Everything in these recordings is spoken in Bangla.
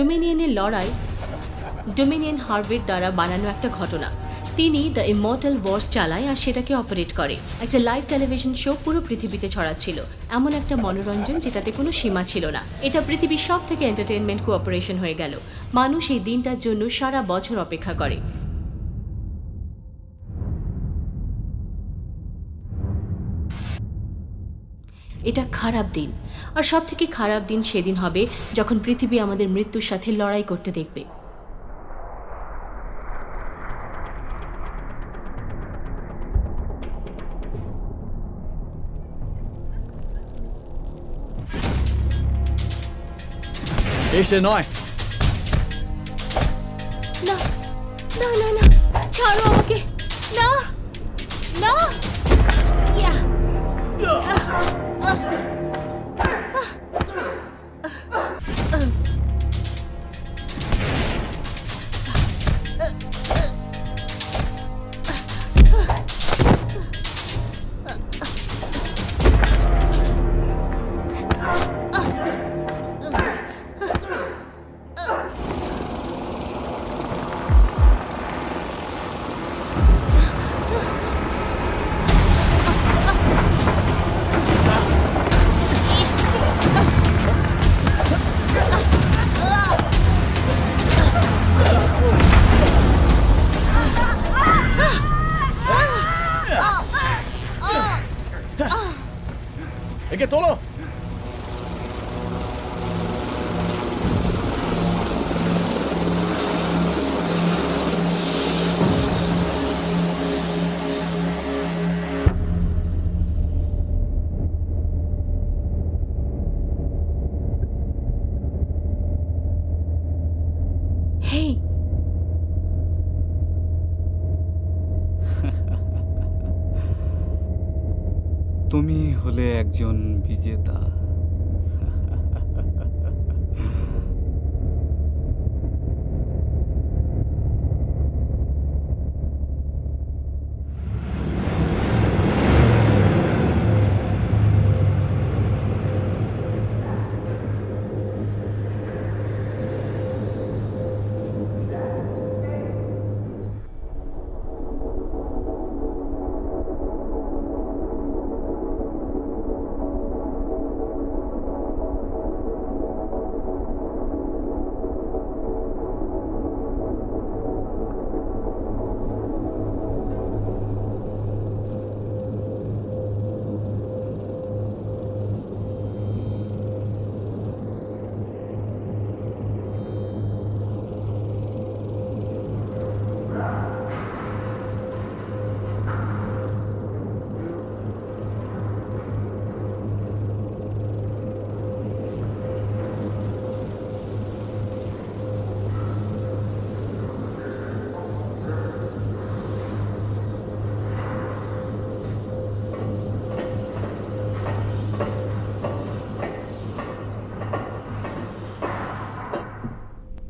ডোমিনিয়নের লড়াই ডোমিনিয়ন হার্ভের দ্বারা বানানো একটা ঘটনা। তিনি দ্য ইমর্টাল ওয়ার্স চালায় আর সেটাকে অপারেট করে। একটা লাইভ টেলিভিশন শো পুরো পৃথিবীতে ছড়াচ্ছিল, এমন একটা মনোরঞ্জন যেটাতে কোনো সীমা ছিল না। এটা পৃথিবীর সব থেকে এন্টারটেনমেন্ট কোঅপারেশন হয়ে গেল। মানুষ এই দিনটার জন্য সারা বছর অপেক্ষা করে। এটা খারাপ দিন, আর সব থেকে খারাপ দিন সেদিন হবে যখন পৃথিবী আমাদের মৃত্যুর সাথে লড়াই করতে দেখবে। এসে নয়, না না না না, ছাড়ো আমাকে, না না। ইয়া একে তোলো। হেই, তুমি হলে একজন বিজেতা।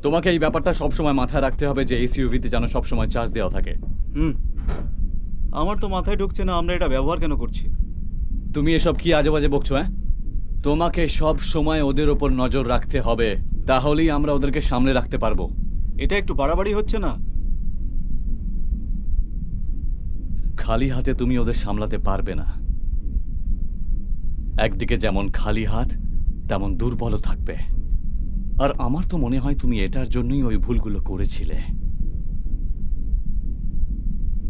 তোমাকে এই ব্যাপারটা সবসময় মাথায় রাখতে হবে যে এসইউভিতে যেন সবসময় চার্জ দেওয়া থাকে। আমার তো মাথায় ঢুকছে না আমরা এটা ব্যবহার কেন করছি। তুমি এসব কি আজে বাজে বকছো? তোমাকে সব সময় ওদের ওপর নজর রাখতে হবে, তাহলেই আমরা ওদেরকে সামলে রাখতে পারবো। এটা একটু বাড়াবাড়ি হচ্ছে না? খালি হাতে তুমি ওদের সামলাতে পারবে না। একদিকে যেমন খালি হাত তেমন দুর্বলও থাকবে। আর আমার তো মনে হয় তুমি এটার জন্যই ওই ভুলগুলো করেছিলে।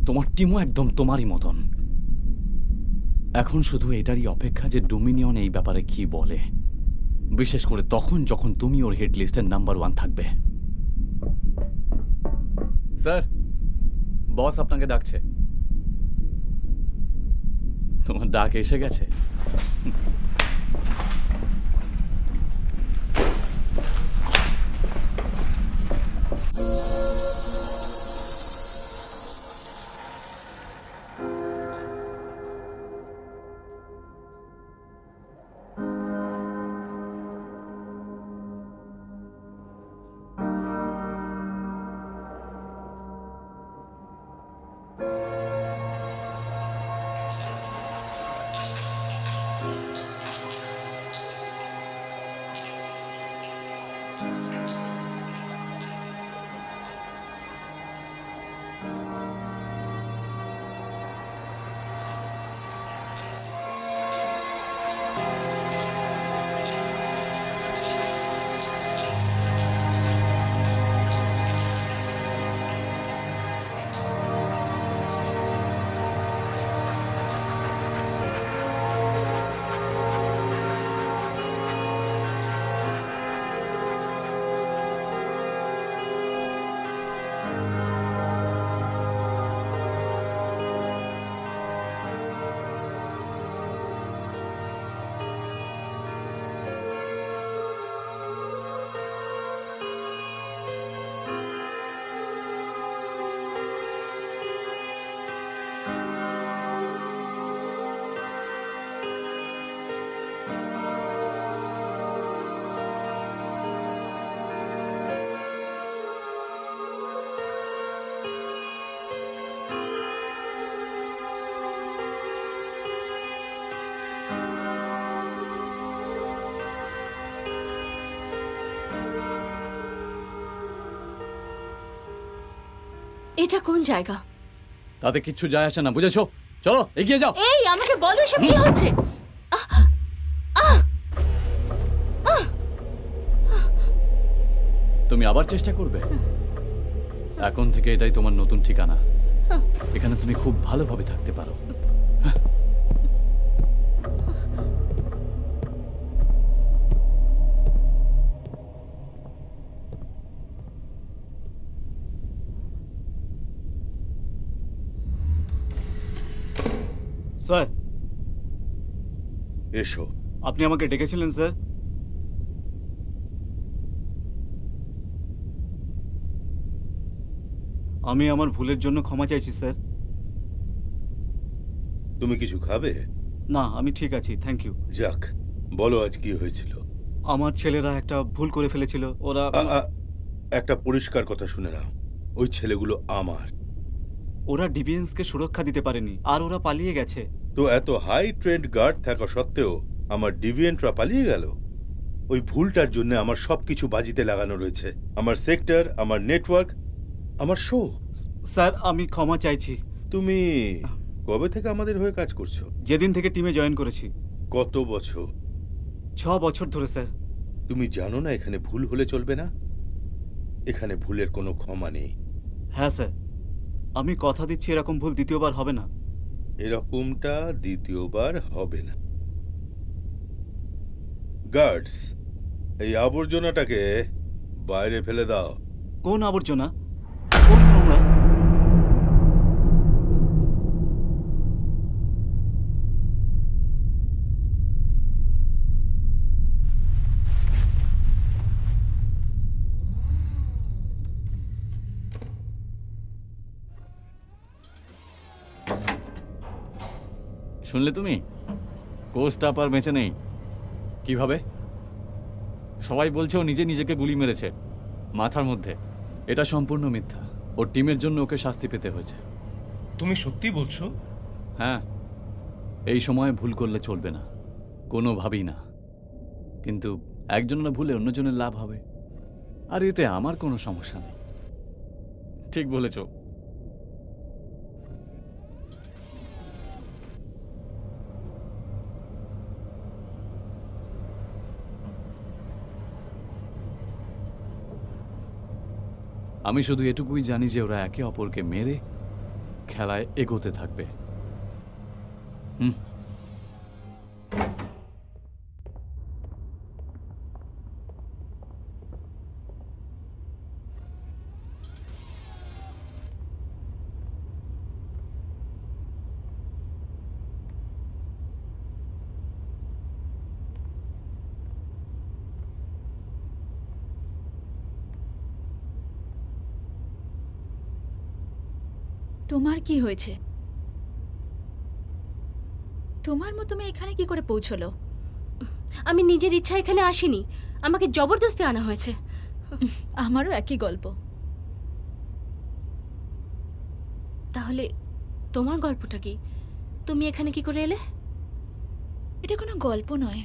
তোমার টিমও একদম তোমারই মতন। এখন শুধু এটারই অপেক্ষা যে ডোমিনিয়ন এই ব্যাপারে কি বলে, বিশেষ করে তখন যখন তুমি ওর হিট লিস্টের নাম্বার 1 থাকবে। স্যার, বস আপনাকে ডাকছে। তোমার ডাক এসে গেছে। এটা কোন জায়গা? তাতে কিচ্ছু যায় আসে না, বুঝেছো? চলো এগিয়ে যাও। এই আমাকে বলো এসব কি হচ্ছে? তুমি আবার চেষ্টা করবে? এখন থেকে এটাই তোমার নতুন ঠিকানা। এখানে তুমি খুব ভালোভাবে থাকতে পারো। স্যার, এসো। আপনি আমাকে ডেকেছিলেন স্যার? আমি আমার ভুলের জন্য ক্ষমা চাইছি স্যার। তুমি কিছু খাবে? না, আমি ঠিক আছি, থ্যাংক ইউ। যাক, বলো আজ কি হয়েছিল? আমার ছেলেরা একটা ভুল করে ফেলেছিল। ওরা একটা পরিষ্কার কথা শুনে নাও, ওই ছেলেগুলো আমার। ওরা ডিভিয়েন্সকে সুরক্ষা দিতে পারেনি, আর ওরা পালিয়ে গেছে। তো এত হাই ট্রেন্ড গার্ড থাকা সত্ত্বেও আমার ডিভিয়েন্টরা পালিয়ে গেল? ওই ভুলটার জন্য আমার সবকিছু বাজিতে লাগানো রয়েছে। আমার সেক্টর, আমার নেটওয়ার্ক, আমার শো। স্যার, আমি ক্ষমা চাইছি। তুমি কবে থেকে আমাদের হয়ে কাজ করছো? যেদিন থেকে টিমে জয়েন করেছি। কত বছর? 6 বছর ধরে স্যার। তুমি জানো না এখানে ভুল হলে চলবে না? এখানে ভুলের কোনো ক্ষমা নেই। হ্যাঁ স্যার, আমি কথা দিচ্ছি এরকম ভুল দ্বিতীয়বার হবে না। এরকমটা দ্বিতীয়বার হবে না। গার্ডস, এই আবর্জনাটাকে বাইরে ফেলে দাও। কোন আবর্জনা? কোন নোংরা? শুনলে তুমি? কোস্টাপ আর বেঁচে নেই। কিভাবে? সবাই বলছে ও নিজে নিজেকে গুলি মেরেছে মাথার মধ্যে। এটা সম্পূর্ণ মিথ্যা। ওর টিমের জন্য ওকে শাস্তি পেতে হয়েছে। তুমি সত্যি বলছো? হ্যাঁ, এই সময় ভুল করলে চলবে না, কোনোভাবেই না। কিন্তু একজনের ভুলে অন্যজনের লাভ হবে, আর এতে আমার কোনো সমস্যা নেই। ঠিক বলেছ। আমি শুধু এটুকুই জানি যে ওরা একে অপরকে মেরে খেলায় এগোতে থাকবে। তোমার কি হয়েছে? তোমার মতো মেয়ে এখানে কি করে পৌঁছলো? আমি নিজের ইচ্ছা এখানে আসিনি, আমাকে জবরদস্তি আনা হয়েছে। আমারও একই গল্প। তাহলে তোমার গল্পটা কি? তুমি এখানে কি করে এলে? এটা কোনো গল্প নয়,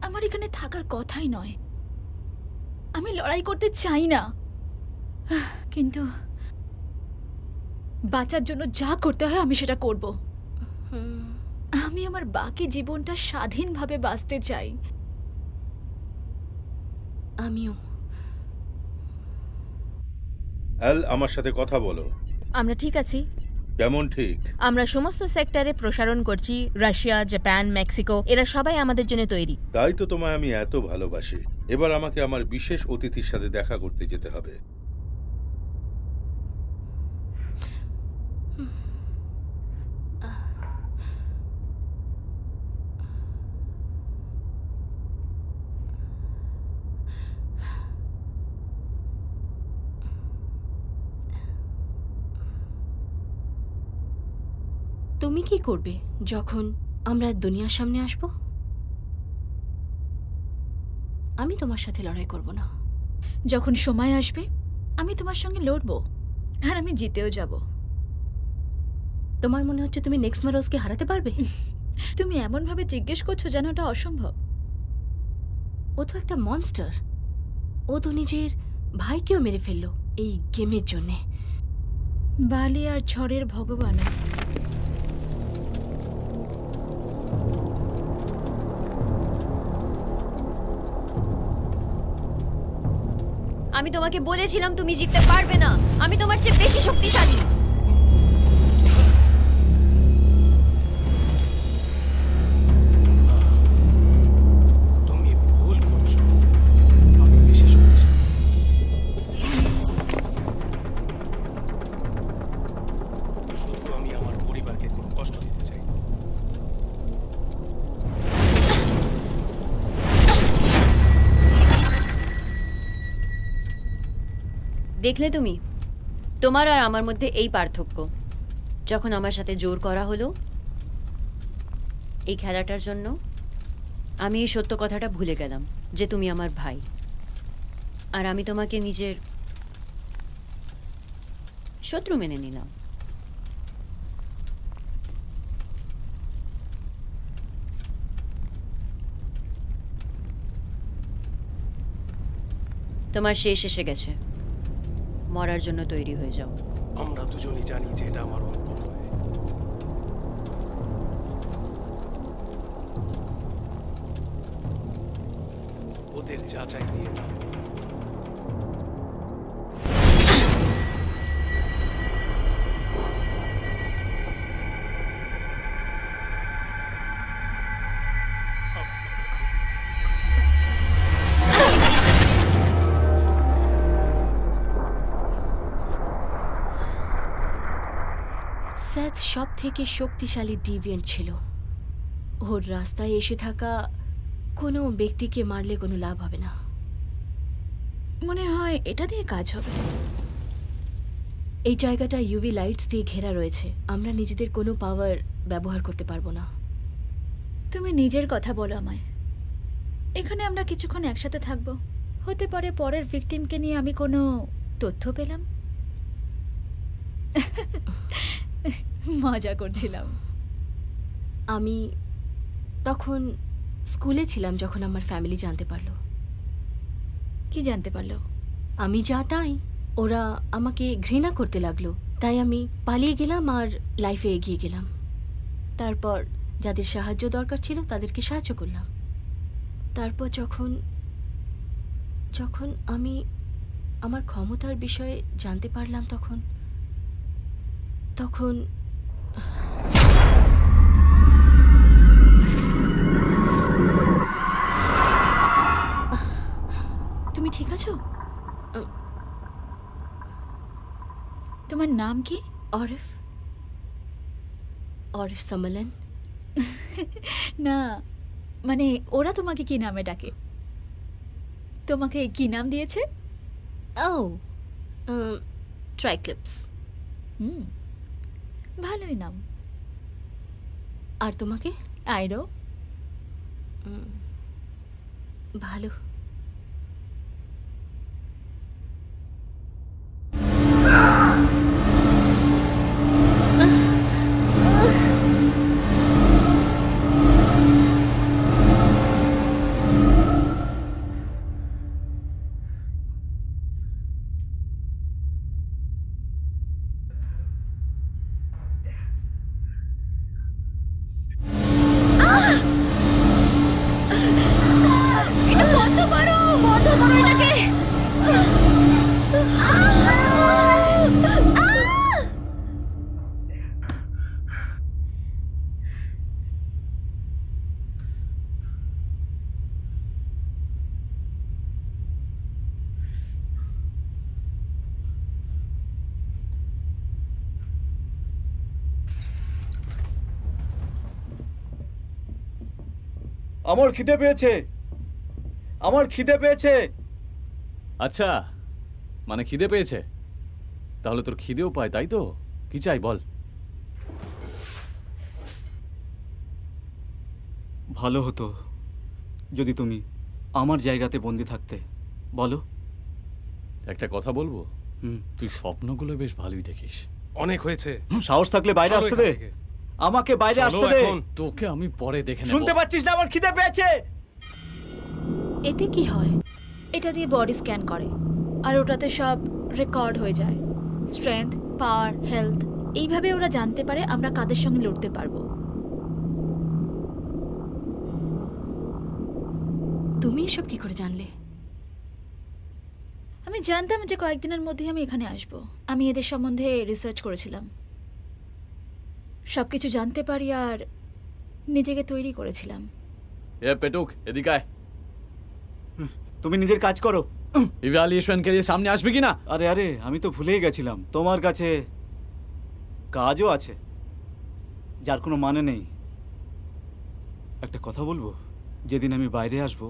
আমার এখানে থাকার কথাই নয়। আমি লড়াই করতে চাই না, কিন্তু বাঁচার জন্য যা করতে হয় আমি সেটা করব। আমি আমার বাকি জীবনটা স্বাধীনভাবে বাঁচতে চাই। আমিও। অ্যাল, আমার সাথে কথা বলো। আমরা ঠিক আছি। কেমন ঠিক? আমরা সমস্ত সেক্টরে প্রসারণ করছি। রাশিয়া, জাপান, মেক্সিকো, এরা সবাই আমাদের জন্য তৈরি। তাই তো তোমায় আমি এত ভালোবাসি। এবার আমাকে আমার বিশেষ অতিথির সাথে দেখা করতে যেতে হবে। তুমি কি করবে যখন আমরা দুনিয়ার সামনে আসব? আমি তোমার সাথে লড়াই করব না। যখন সময় আসবে আমি তোমার সঙ্গে লড়বো, আর আমি জিতেও যাব। তোমার মনে হচ্ছে তুমি নেক্সমারোজকে হারাতে পারবে? তুমি এমনভাবে জিজ্ঞেস করছো যেন ওটা অসম্ভব। ও তো একটা মনস্টার। ও তো নিজের ভাইকেও মেরে ফেললো এই গেমের জন্যে। বালি আর ঝড়ের ভগবান। আমি তোমাকে বলেছিলাম তুমি জিততে পারবে না, আমি তোমার চেয়ে বেশি শক্তিশালী। তুমি ভুল করছো, আমি বেশি শক্তিশালী। শুধু আমি আমার পরিবারকে কোনো কষ্ট দিতে চাই। দেখলে তুমি, তোমার আর আমার মধ্যে এই পার্থক্য। যখন আমার সাথে জোর করা হলো এই খেলাটার জন্য, আমি এই সত্য কথাটা ভুলে গেলাম যে তুমি আমার ভাই, আর আমি তোমাকে নিজের শত্রু মেনে নিলাম। তোমার শেষ এসে গেছে, মরার জন্য তৈরি হয়ে যাও। আমরা দুজনই জানি যে এটা আমার অন্তর নয়। ওদের যাচাই দিয়ে নাও। স্যাথ সব থেকে শক্তিশালী ডিভিয়েন্ট ছিল। ওর রাস্তায় এসে থাকা কোনো ব্যক্তিকে মারলে কোনো লাভ হবে না। মনে হয় এটা দিয়ে কাজ হবে। এই জায়গাটা ইউভি লাইটস দিয়ে ঘেরা রয়েছে, আমরা নিজেদের কোনো পাওয়ার ব্যবহার করতে পারবো না। তুমি নিজের কথা বলো আমায়। এখানে আমরা কিছুক্ষণ একসাথে থাকবো, হতে পারে পরের ভিকটিমকে নিয়ে আমি কোনো তথ্য পেলাম। মজা করছিলাম। আমি তখন স্কুলে ছিলাম যখন আমার ফ্যামিলি জানতে পারলো। কি জানতে পারলো? আমি যা তাই, ওরা আমাকে ঘৃণা করতে লাগলো, তাই আমি পালিয়ে গেলাম আর লাইফে এগিয়ে গেলাম। তারপর যাদের সাহায্য দরকার ছিল তাদেরকে সাহায্য করলাম। তারপর যখন যখন আমি আমার ক্ষমতার বিষয়ে জানতে পারলাম তখন তখন তুমি ঠিক আছো? তোমার নাম কি? অরিফ অরিফ সামালেন। না, মানে ওরা তোমাকে কি নামে ডাকে? তোমাকে কি নাম দিয়েছে? ও ট্রাইক্লিপস। হুম, ভালোই নাম। আর তোমাকে? আইরো। ভালো। আমার খিদে পেয়েছে, আমার খিদে পেয়েছে। আচ্ছা, মানে খিদে পেয়েছে? তাহলে তোর খিদেও পায়, তাই তো? কি চাই বল। ভালো হতো যদি তুমি আমার জায়গাতে বন্দি থাকতে। বলো। একটা কথা বলবো, হুম। তুই স্বপ্নগুলো বেশ ভালোই দেখিস। অনেক হয়েছে, সাহস থাকলে বাইরে চলো আসতে এখান দে, থেকে। আমাকে বাইরে চলো আসতে দে। এখন। তোকে আমি পরে দেখে নেব। শুনতে পাচ্ছিস না? আমার খিদে পেয়েছে। এতে কি হয়? এটা দিয়ে বডি স্ক্যান করে আর ওটাতে সব রেকর্ড হয়ে যায়। স্ট্রেংথ, পাওয়ার, হেলথ, এইভাবে ওরা জানতে পারে আমরা কাদের সঙ্গে লড়তে পারবো। তুমি এসব কি করে জানলে? আমি জানতাম যে কয়েকদিনের মধ্যেই আমি এখানে আসব। আমি এদের সম্বন্ধে রিসার্চ করেছিলাম, সবকিছু জানতে পারি আর নিজেকে তৈরি করেছিলাম। এ পেটুক, এদিকে আয়। তুমি নিজের কাজ করো। ইভ্যালুয়েশন কে দিয়ে সামনে আসবে কি না? আরে আরে, আমি তো ভুলেই গেছিলাম তোমার কাছে কাজও আছে, যার কোনো মানে নেই। একটা কথা বলবো, যেদিন আমি বাইরে আসব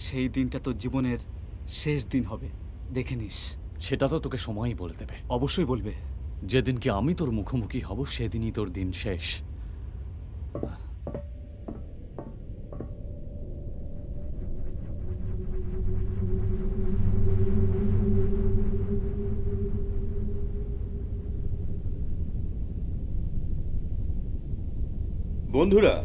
সেই দিনটা তোর জীবনের শেষ দিন হবে, দেখে নিস। সেটা তো তোকে সময়ই বলে দেবে। অবশ্যই বলবে। যেদিনকে আমি তোর মুখোমুখি হব সেদিনই তোর দিন শেষ। বন্ধুরা,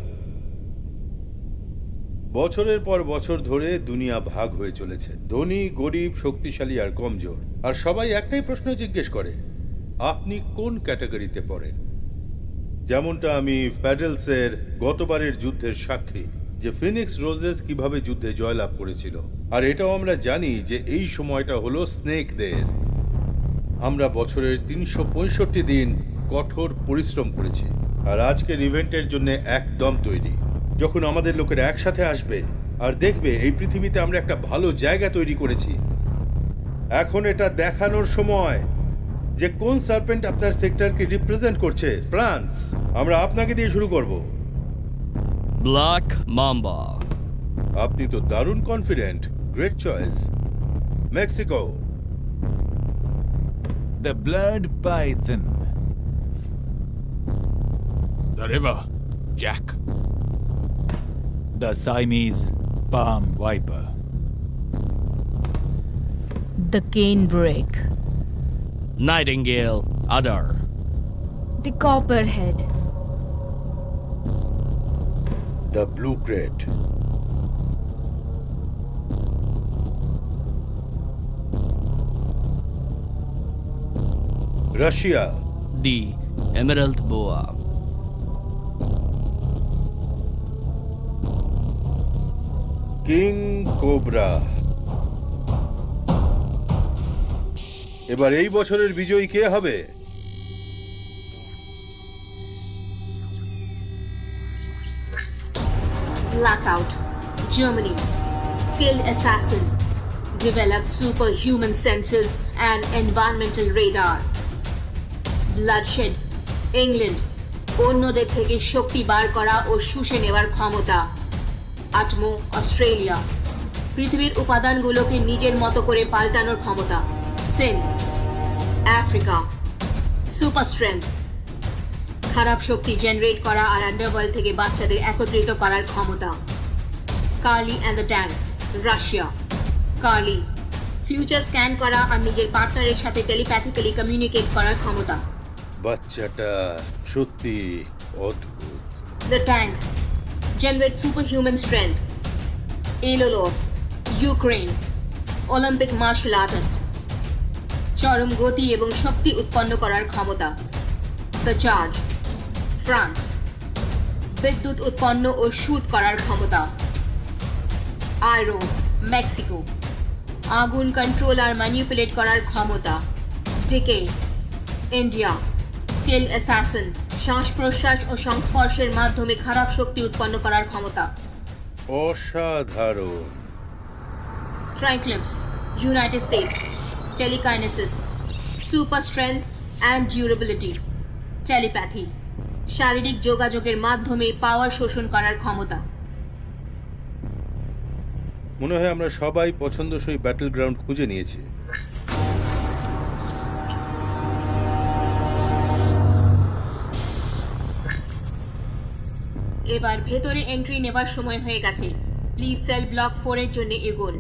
বছরের পর বছর ধরে দুনিয়া ভাগ হয়ে চলেছে, ধনী গরিব, শক্তিশালী আর কমজোর। আর সবাই একটাই প্রশ্ন জিজ্ঞেস করে, আপনি কোন ক্যাটাগরিতে পড়েন? যেমনটা আমি প্যাডেলসের গতবারের যুদ্ধের সাক্ষী, যে ফিনিক্স রোজেস কিভাবে যুদ্ধে জয়লাভ করেছিল। আর এটাও আমরা জানি যে এই সময়টা হলো স্নেকদের। আমরা বছরের ৩৬৫ দিন কঠোর পরিশ্রম করেছি, আর আজকের ইভেন্টের জন্য একদম তৈরি। যখন আমাদের লোকেরা একসাথে আসবে আর দেখবে এই পৃথিবীতে আমরা একটা ভালো জায়গা তৈরি করেছি, এখন এটা দেখানোর সময় যে কোন সার্পেন্ট আপনার সেক্টরকে রিপ্রেজেন্ট করছে। ফ্রান্স, আমরা আপনাকে দিয়ে শুরু করব। Black mamba. আপনি তো দারুণ confident, great choice. Mexico. The blood python. The river, Jack. The Siamese palm viper. The canebrake. Nightingale, Udder. The copperhead. The blue krait. Russia. The emerald boa. King cobra. এবার এই বছরের বিজয়ী কে হবে? Blackout, Germany. Skilled assassin. Developed superhuman senses and environmental radar. Bloodshed, England. অন্যদের থেকে শক্তি বার করা ও শুষে নেওয়ার ক্ষমতা। আটমো, অস্ট্রেলিয়া। পৃথিবীর উপাদানগুলোকে নিজের মতো করে পাল্টানোর ক্ষমতা। সেন, আফ্রিকা। Super strength. খারাপ শক্তি জেনারেট করা আর আন্ডারওয়ার্ল্ড থেকে বাচ্চাদের একত্রিত করার ক্ষমতা। Curly and the tank, Russia. Curly, future scan করা আর নিজের পার্টনারের সাথে টেলিপ্যাথিক্যালি কমিউনিকেট করার ক্ষমতা। বাচ্চাটা সত্যি অদ্ভুত। The tank, generate superhuman strength. এলোলোস, ইউক্রেন। Olympic martial artist. চরম গতি এবং শক্তি উৎপন্ন করার ক্ষমতা। The charge, France. বিদ্যুৎ উৎপন্ন ও শুট করার ক্ষমতা। আয়রো, মেক্সিকো। আগুন কন্ট্রোল আর ম্যানিপুলেট করার ক্ষমতা। Decay, India. স্কিল অ্যাসাসিন, শ্বাস প্রশ্বাস ও সংস্পর্শের মাধ্যমে খারাপ শক্তি উৎপন্ন করার ক্ষমতা। অসাধারণ। ট্রাইক্লিপস, United States. Telekinesis, super strength and durability. Telepathy, শারীরিক যোগাযোগের মাধ্যমে পাওয়ার শোষণ করার ক্ষমতা। মনে হয় আমরা সবাই পছন্দসই ব্যাটল গ্রাউন্ড খুঁজে নিয়েছি। এবার ভেতরে এন্ট্রি নেবার সময় হয়ে গেছে। প্লিজ সেল ব্লক 4 এর জন্য এগোন।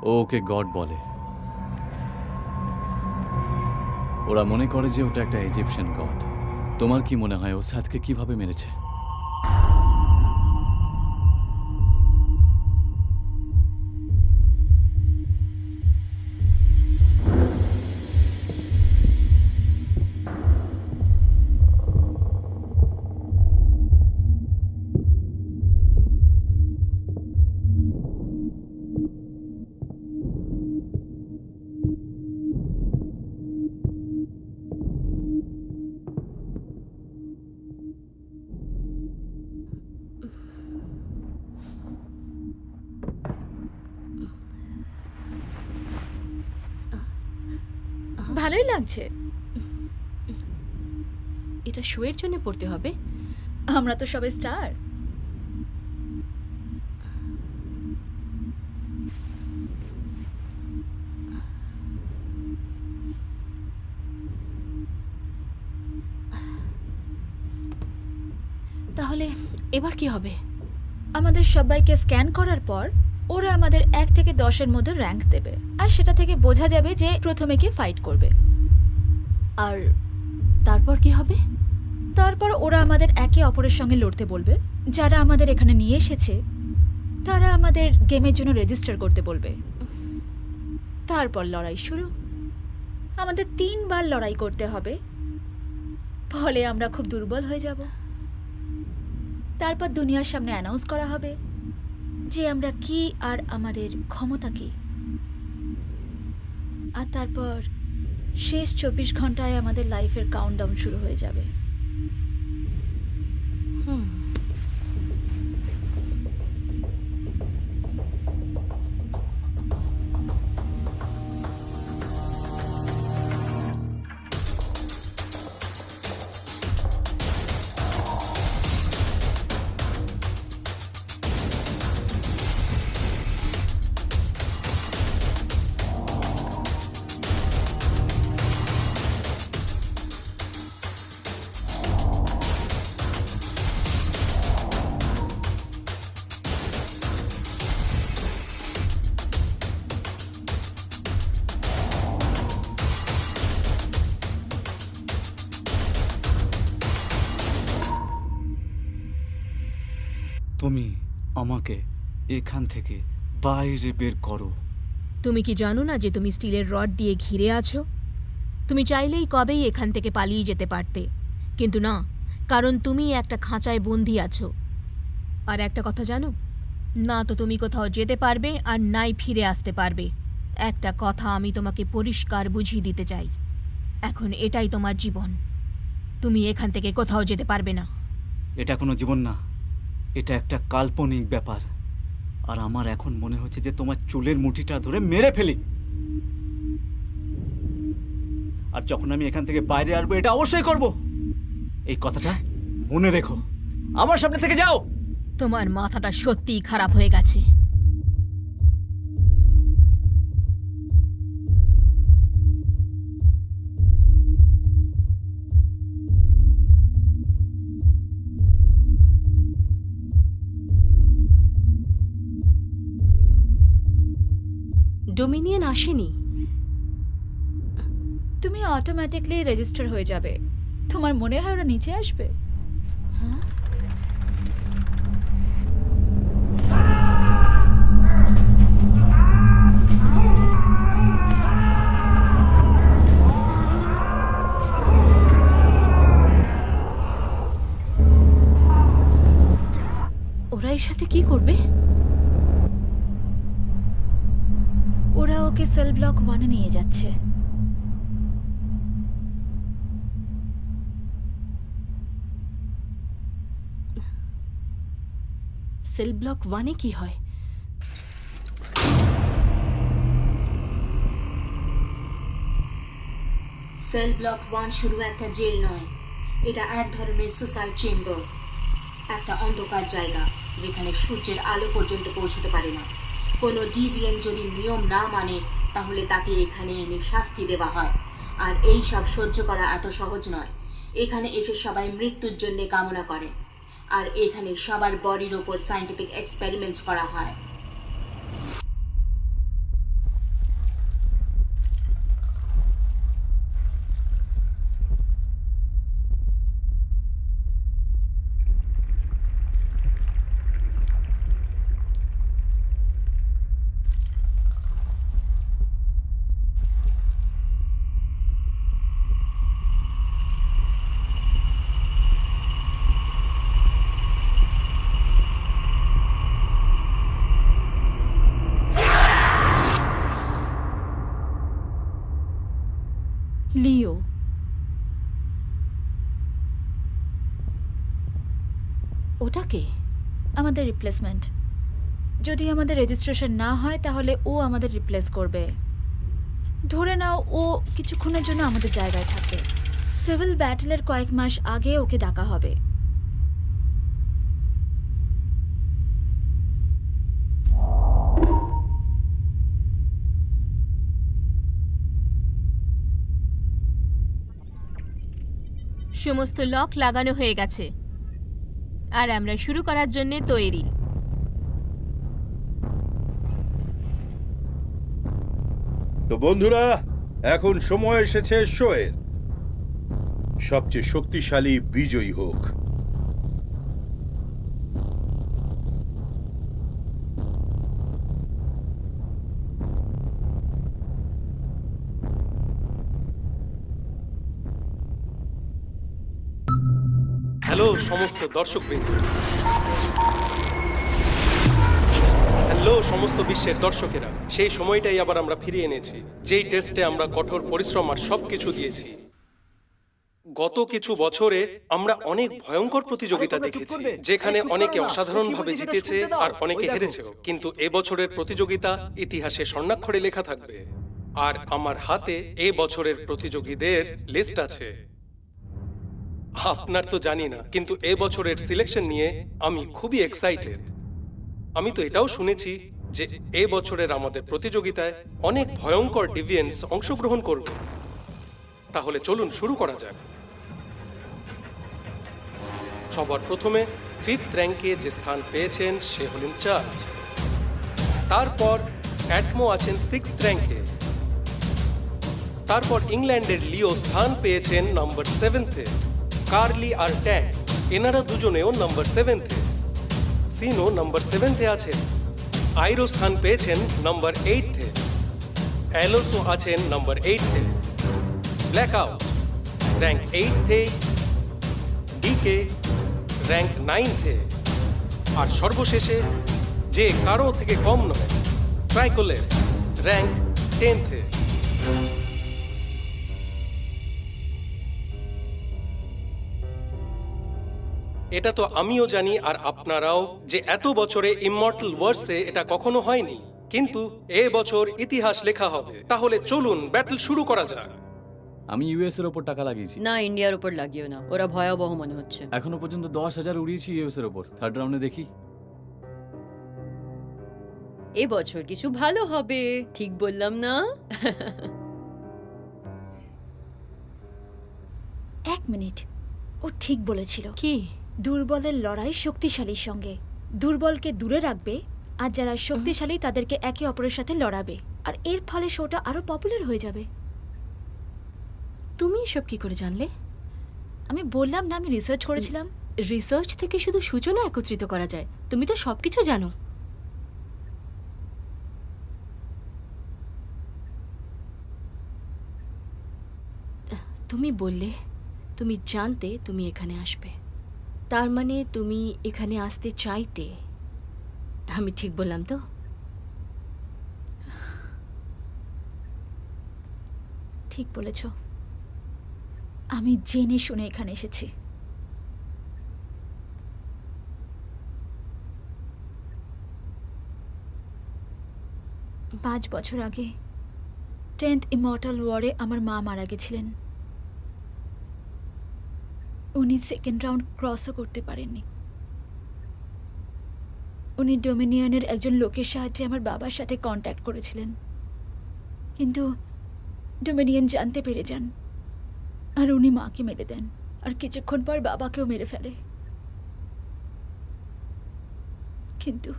ও ওকে গড বলে। ওরা মনে করে যে ওটা একটা ইজিপশিয়ান গড। তোমার কি মনে হয় ও সাদকে কিভাবে মেরেছে? ভালোই লাগছে। এটা শোয়ের জন্য পড়তে হবে। আমরা তো সবাই স্টার। তাহলে এবার কি হবে? আমাদের সবাইকে স্ক্যান করার পর ওরা আমাদের 1 থেকে 10-এর মধ্যে র্যাঙ্ক দেবে, আর সেটা থেকে বোঝা যাবে যে প্রথমে কে ফাইট করবে। আর তারপর কি হবে? তারপর ওরা আমাদের একে অপরের সঙ্গে লড়তে বলবে। যারা আমাদের এখানে নিয়ে এসেছে তারা আমাদের গেমের জন্য রেজিস্টার করতে বলবে। তারপর লড়াই শুরু। আমাদের 3 বার লড়াই করতে হবে, ফলে আমরা খুব দুর্বল হয়ে যাব। তারপর দুনিয়ার সামনে অ্যানাউন্স করা হবে যে আমরা কি আর আমাদের ক্ষমতা কি। আর তারপর শেষ 24 ঘন্টায় আমাদের লাইফের কাউন্টডাউন শুরু হয়ে যাবে। তুমি আমাকে এখান থেকে বাইরে বের করো। তুমি কি জানো না যে তুমি স্টিলের রড দিয়ে ঘিরে আছো? তুমি চাইলেই কবেই এখান থেকে পালিয়ে যেতে পারতে, কিন্তু না, কারণ তুমি একটা খাঁচায় বন্দি আছো। আর একটা কথা জানো, না তো তুমি কোথাও যেতে পারবে আর নাই ফিরে আসতে পারবে। একটা কথা আমি তোমাকে পরিষ্কার বুঝিয়ে দিতে চাই, এখন এটাই তোমার জীবন। তুমি এখান থেকে কোথাও যেতে পারবে না। এটা কোনো জীবন না, এটা একটা কাল্পনিক ব্যাপার। আর আমার এখন মনে হচ্ছে যে তোমার চুলের মুঠিটা ধরে মেরে ফেলি। আর যখন আমি এখান থেকে বাইরে আসবো এটা অবশ্যই করব। এই কথাটা মনে রেখো। আমার সামনে থেকে যাও। তোমার মাথাটা সত্যিই খারাপ হয়ে গেছে। ডোমিনিয়ন আসেনি। তুমি অটোমেটিকলি রেজিস্টার হয়ে যাবে। তোমার মনে হয় ওরা নিচে আসবে? হ্যাঁ, ওরা এর সাথে কি করবে? ওরা ওকে সেল ব্লক 1-এ নিয়ে যাচ্ছে। সেল ব্লক 1-এ কি হয়? সেল ব্লক 1 শুধু একটা জেল নয়, এটা এক ধরনের সুসাইড চেম্বার, একটা অন্ধকার জায়গা যেখানে সূর্যের আলো পর্যন্ত পৌঁছতে পারে না। কোনো ডিভিয়েন্ট যদি নিয়ম না মানে তাহলে তাকে এখানে এনে শাস্তি দেওয়া হয়। আর এই সব সহ্য করা এত সহজ নয়। এখানে এসে সবাই মৃত্যুর জন্য কামনা করে, আর এখানে সবার বডির ওপর সায়েন্টিফিক এক্সপেরিমেন্টস করা হয়। লিও। ওটাকে আমাদের রিপ্লেসমেন্ট। যদি আমাদের রেজিস্ট্রেশন না হয় তাহলে ও আমাদের রিপ্লেস করবে। ধরে নাও ও কিছুক্ষণের জন্য আমাদের জায়গায় থাকে। সিভিল ব্যাটেলের কয়েক মাস আগে ওকে ডাকা হবে। সমস্ত লক লাগানো হয়ে গেছে আর আমরা শুরু করার জন্য তৈরি। তো বন্ধুরা, এখন সময় এসেছে শোয়ের। সবচেয়ে শক্তিশালী বিজয়ী হোক। হ্যালো সমস্ত দর্শকবৃন্দ, হ্যালো সমস্ত বিশ্বের দর্শকেরা। সেই সময়টাই আবার আমরা ফিরিয়ে এনেছি, যেই টেস্টে আমরা কঠোর পরিশ্রম আর সবকিছু দিয়েছি। গত কিছু বছরে আমরা অনেক ভয়ঙ্কর প্রতিযোগিতা দেখেছি, যেখানে অনেকে অসাধারণভাবে জিতেছে আর অনেকে হেরেছেও। কিন্তু এবছরের প্রতিযোগিতা ইতিহাসে স্বর্ণাক্ষরে লেখা থাকবে। আর আমার হাতে এ বছরের প্রতিযোগীদের লিস্ট আছে। আপনার তো জানি না, কিন্তু এ বছরের সিলেকশন নিয়ে আমি খুবই এক্সাইটেড। আমি তো এটাও শুনেছি যে এ বছরের আমাদের প্রতিযোগিতায় অনেক ভয়ঙ্কর ডিভিয়েন্টস অংশগ্রহণ করবে। তাহলে চলুন শুরু করা যাক। সবার প্রথমে 5th র্যাঙ্কে যে স্থান পেয়েছেন সে হলেন চার্জ। তারপর অ্যাটমো আছেন 6th র্যাঙ্কে। তারপর ইংল্যান্ডের লিও স্থান পেয়েছেন নম্বর 7-এ। কার্লি আর ট্যাগ এনারা দুজনেও নম্বর 7-এ। সিনো নম্বর 7-এ আছেন। আইরো স্থান পেয়েছেন নম্বর 8-এ। অ্যালোসো আছেন নম্বর 8-এ। ব্ল্যাকআউট র্যাঙ্ক 8-এ। ডিকে র্যাঙ্ক 9-এ। আর সর্বশেষে যে কারো থেকে কম নয়, ট্রাইকোলের র্যাঙ্ক 10-এ। এটা তো আমিও জানি আর আপনারাও যে এত বছরে ইমমর্টাল ওয়ার্সে এটা কখনো হয়নি, কিন্তু এ বছর ইতিহাস লেখা হবে। তাহলে চলুন ব্যাটল শুরু করা যাক। আমি ইউএস এর ওপর টাকা লাগিয়েছি। না, ইন্ডিয়ার উপর লাগিও না, ওরা ভয়াবহ মনে হচ্ছে। এখনো পর্যন্ত 10,000 উড়িয়েছি ইউএস এর ওপর। থার্ড রাউন্ডে দেখি। এ বছর কিছু ভালো হবে, ঠিক বললাম না? এক মিনিট, ও ঠিক বলেছিল। কি? দুর্বলের লড়াই শক্তিশালীর সঙ্গে। দুর্বলকে দূরে রাখবে আর যারা শক্তিশালী তাদেরকে একে অপরের সাথে লড়াবে। আর এর ফলে শোটা আরো পপুলার হয়ে যাবে। তুমি এসব কি করে জানলে? আমি বললাম না, আমি রিসার্চ করেছিলাম। রিসার্চ থেকে শুধু সূচনা একত্রিত করা যায়। তুমি তো সবকিছু জানো। তুমি বললে তুমি জানতে তুমি এখানে আসবে, তার মানে তুমি এখানে আসতে চাইতে। আমি ঠিক বললাম তো? ঠিক বলেছ। আমি জেনে শুনে এখানে এসেছি। 5 বছর আগে 10th ইমর্টাল ওয়ারে আমার মা মারা গেছিলেন। উনি সেকেন্ড রাউন্ড ক্রসও করতে পারেননি। উনি ডোমিনিয়নের একজন লোকের সাহায্যে আমার বাবার সাথে কন্ট্যাক্ট করেছিলেন, কিন্তু ডোমিনিয়ন জানতে পেরে যান আর উনি মাকে মেরে দেন। আর কিছুক্ষণ পর বাবাকেও মেরে ফেলে। কিন্তু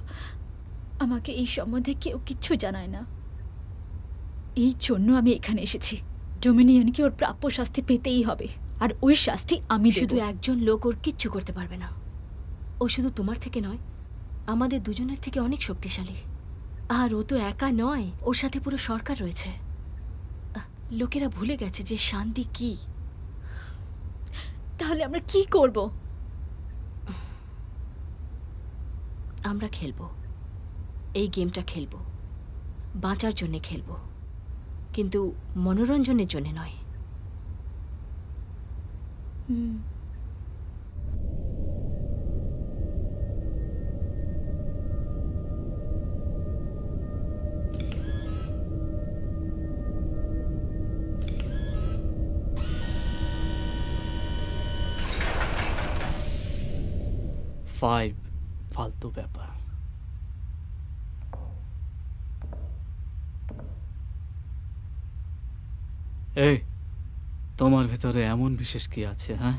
আমাকে এই সম্বন্ধে কেউ কিচ্ছু জানায় না। এই জন্য আমি এখানে এসেছি। ডোমিনিয়নকে ওর প্রাপ্য শাস্তি পেতেই হবে, আর ওই শাস্তি আমি শুধু দেব। একজন লোক ওর কিচ্ছু করতে পারবে না। ও শুধু তোমার থেকে নয়, আমাদের দুজনের থেকে অনেক শক্তিশালী। আর ও তো একা নয়, ওর সাথে পুরো সরকার রয়েছে। লোকেরা ভুলে গেছে যে শান্তি কি। তাহলে আমরা কি করব? আমরা খেলবো, এই গেমটা খেলবো, বাঁচার জন্যে খেলবো, কিন্তু মনোরঞ্জনের জন্য নয়। ফাইভ ফালতু ব্যাপার। এই, তোমার ভেতরে এমন বিশেষ কি আছে? হ্যাঁ,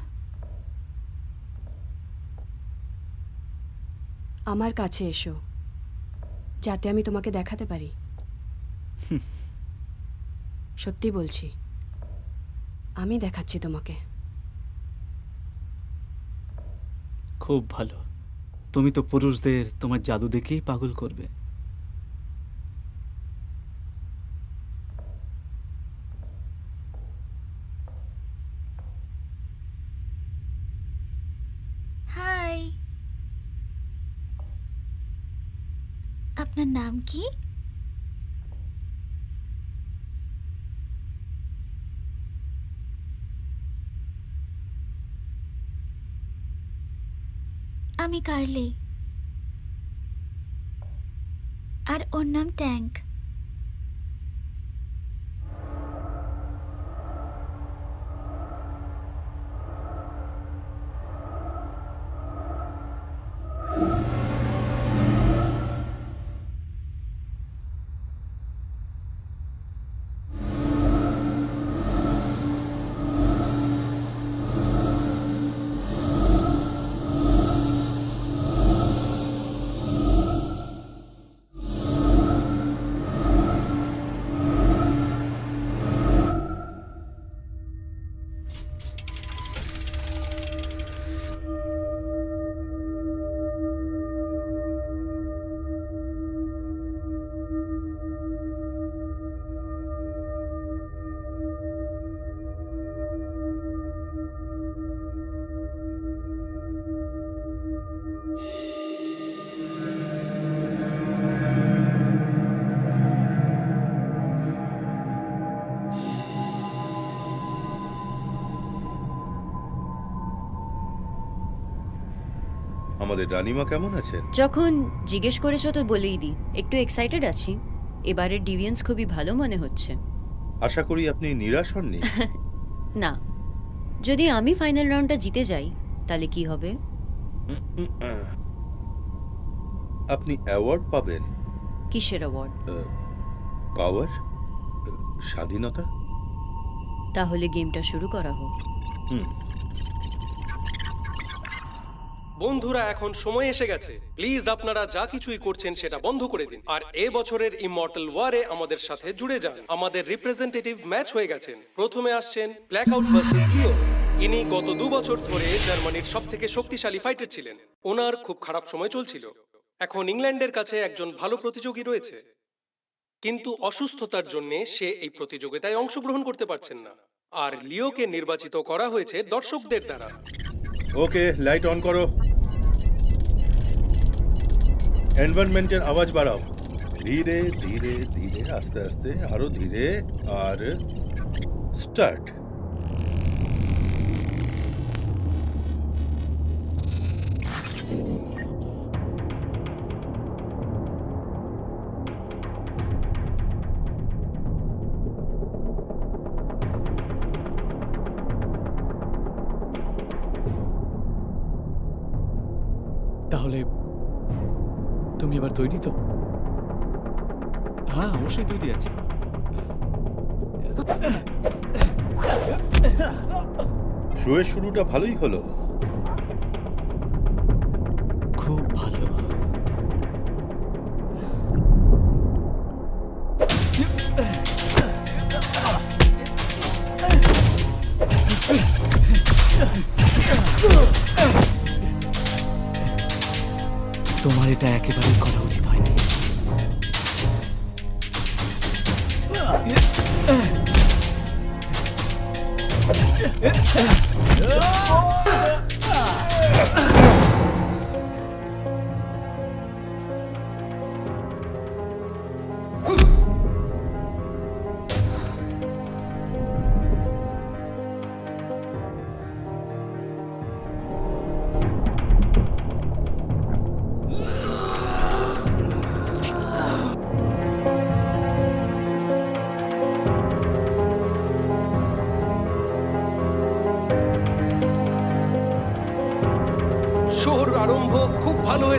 আমার কাছে এসো, যাতে আমি তোমাকে দেখাতে পারি। সত্যি বলছি, আমি দেখাচ্ছি তোমাকে। খুব ভালো। তুমি তো পুরুষদের তোমার জাদু দেখেই পাগল করবে। হাই, আপনার নাম কি? আমি কার্লি, আর ওর নাম ট্যাঙ্ক। আমাদের রানীমা কেমন আছেন? যখন জিজ্ঞেস করেছো তো বলেই দিই, একটু এক্সাইটেড আছি। এবারের ডিভিয়েন্স খুবই ভালো মনে হচ্ছে। আশা করি আপনি নিরাশ হননি। না, যদি আমি ফাইনাল রাউন্ডটা জিতে যাই তাহলে কি হবে? আপনি অ্যাওয়ার্ড পাবেন। কিসের অ্যাওয়ার্ড? পাওয়ার, স্বাধীনতা। তাহলে গেমটা শুরু করা হোক। বন্ধুরা, এখন সময় এসে গেছে। প্লিজ আপনারা যা কিছুই করছেন সেটা বন্ধ করে দিন, আর এ বছরের ইমর্টাল ওয়ারে আমাদের সাথে জুড়ে যান। আমাদের রিপ্রেজেন্টেটিভ ম্যাচ হয়ে গেছেন। প্রথমে আসছেন ব্ল্যাকআউট ভার্সেস লিও। ইনি গত 2 বছর ধরে জার্মানির সবথেকে শক্তিশালী ফাইটার ছিলেন। ওনার খুব খারাপ সময় চলছিল। এখন ইংল্যান্ডের কাছে একজন ভালো প্রতিযোগী রয়েছে, কিন্তু অসুস্থতার জন্য সে এই প্রতিযোগিতায় অংশগ্রহণ করতে পারছেন না। আর লিওকে নির্বাচিত করা হয়েছে দর্শকদের দ্বারা। ওকে, লাইট অন করো। এনভায়রনমেন্টের আওয়াজ বাড়াও। ধীরে ধীরে ধীরে, আস্তে আস্তে, আরো ধীরে। আর স্টার্ট। তাহলে তুমি এবার তৈরি তো? হ্যাঁ, অবশ্যই তৈরি আছি। শোয়ের শুরুটা ভালোই হলো। খুব ভালো। তোমার এটা একেবারেই করা উচিত হয়নি।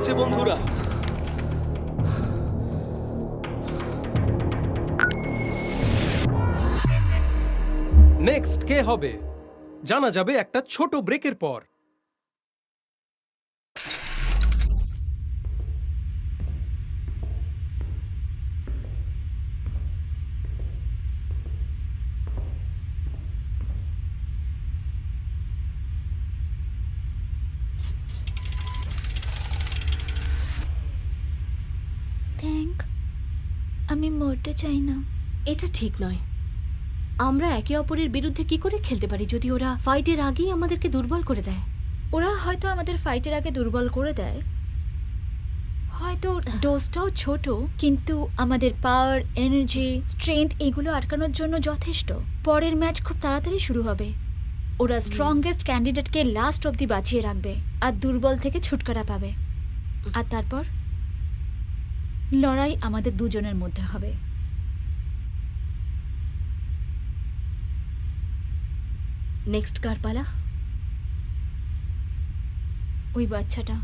গেছে বন্ধুরা। নেক্সট কে হবে জানা যাবে একটা ছোট ব্রেকের পর। থ্যাংক, আমি মরতে চাই না। এটা ঠিক নয়। আমরা একে অপরের বিরুদ্ধে কি করে খেলতে পারি যদি ওরা ফাইটের আগেই আমাদেরকে দুর্বল করে দেয়? ওরা হয়তো আমাদের ফাইটের আগে দুর্বল করে দেয়, হয়তো ডোজটাও ছোট, কিন্তু আমাদের পাওয়ার, এনার্জি, স্ট্রেংথ এগুলো আটকানোর জন্য যথেষ্ট। পরের ম্যাচ খুব তাড়াতাড়ি শুরু হবে। ওরা স্ট্রংগেস্ট ক্যান্ডিডেটকে লাস্ট অবধি বাঁচিয়ে রাখবে আর দুর্বল থেকে ছুটকারা পাবে। আর তারপর লড়াই আমাদের দুজনের মধ্যে হবে। নেক্সট কার পালা? ওই বাচ্চাটা।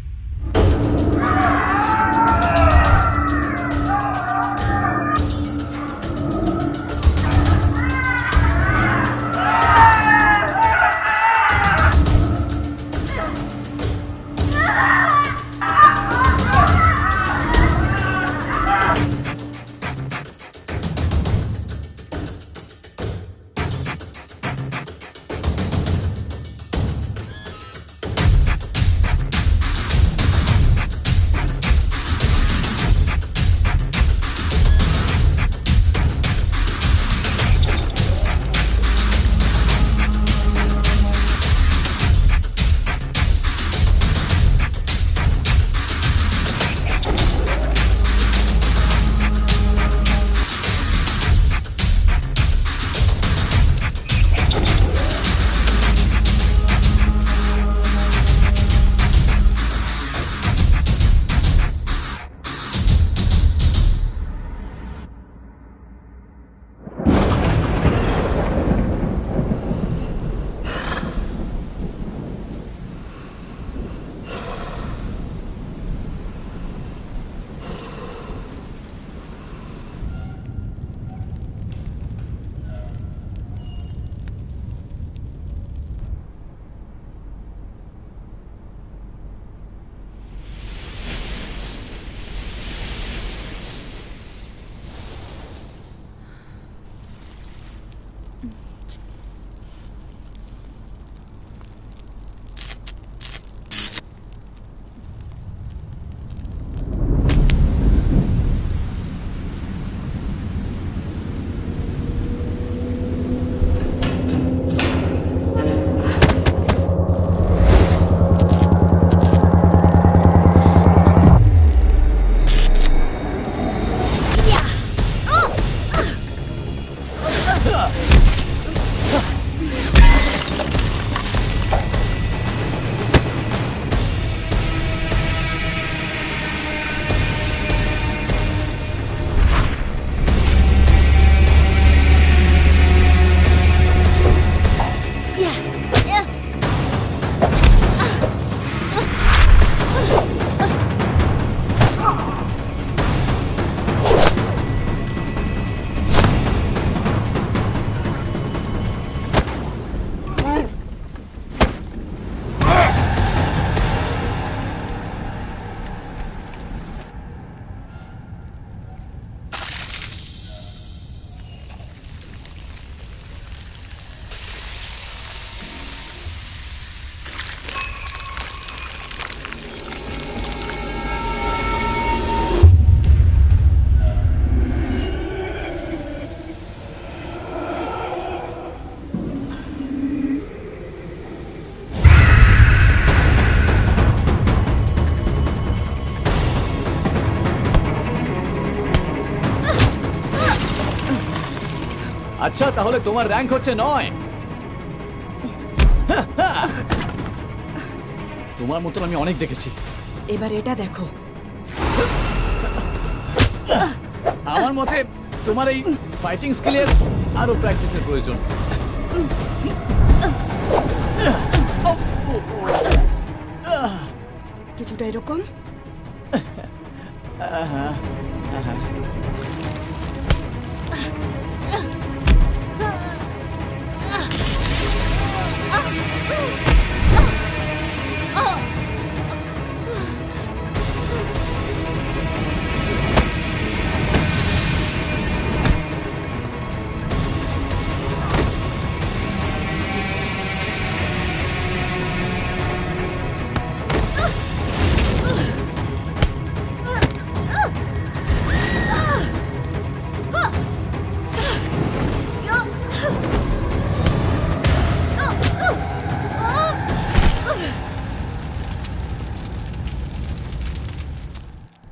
আচ্ছা, তাহলে তোমার র্যাঙ্ক হচ্ছে 9। তোমার মতন আমি অনেক দেখেছি। এবার এটা দেখো। আমার মতে তোমার এই ফাইটিং স্কিলের আরো প্র্যাকটিসের প্রয়োজন। কিছুটা এরকম।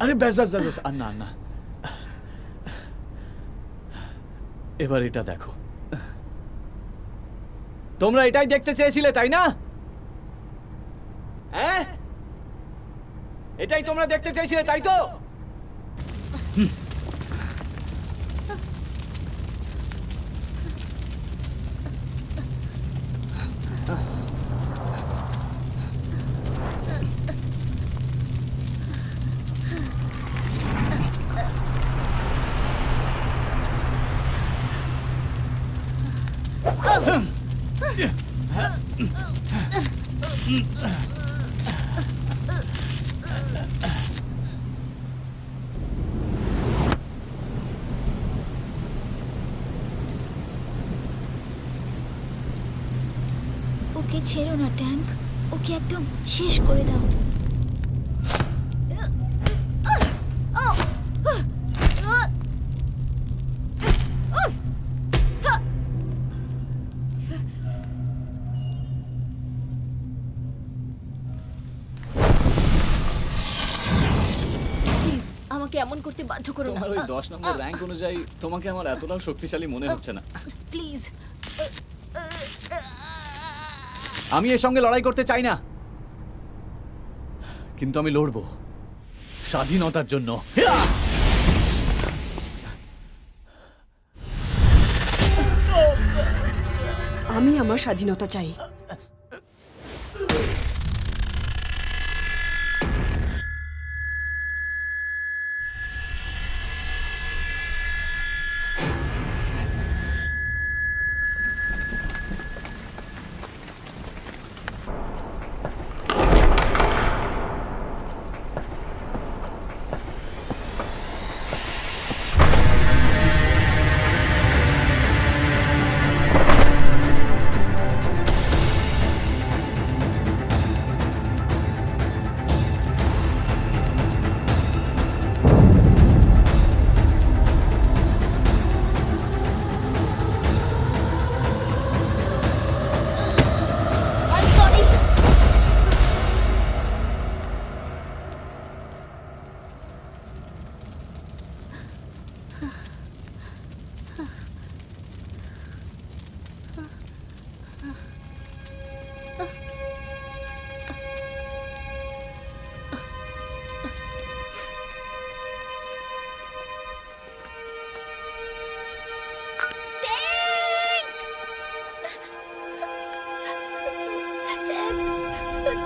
আরে ব্যাস ব্যাস ব্যাস ব্যাস, আন্না আন্না, এবার এটা দেখো। তোমরা এটাই দেখতে চেয়েছিলে তাই না? হ্যাঁ, এটাই তোমরা দেখতে চেয়েছিলে তাই তো? ওকে ছেড়ো না ট্যাঙ্ক, ওকে একদম শেষ করে দাও। প্লিজ আমাকে এমন করতে বাধ্য করো না। তোমার ওই 10 নম্বর র্যাঙ্ক অনুযায়ী তোমাকে আমার এতটাও শক্তিশালী মনে হচ্ছে না। প্লিজ। আমি এর সঙ্গে লড়াই করতে চাই না, কিন্তু আমি লড়বো স্বাধীনতার জন্য। আমি আমার স্বাধীনতা চাই।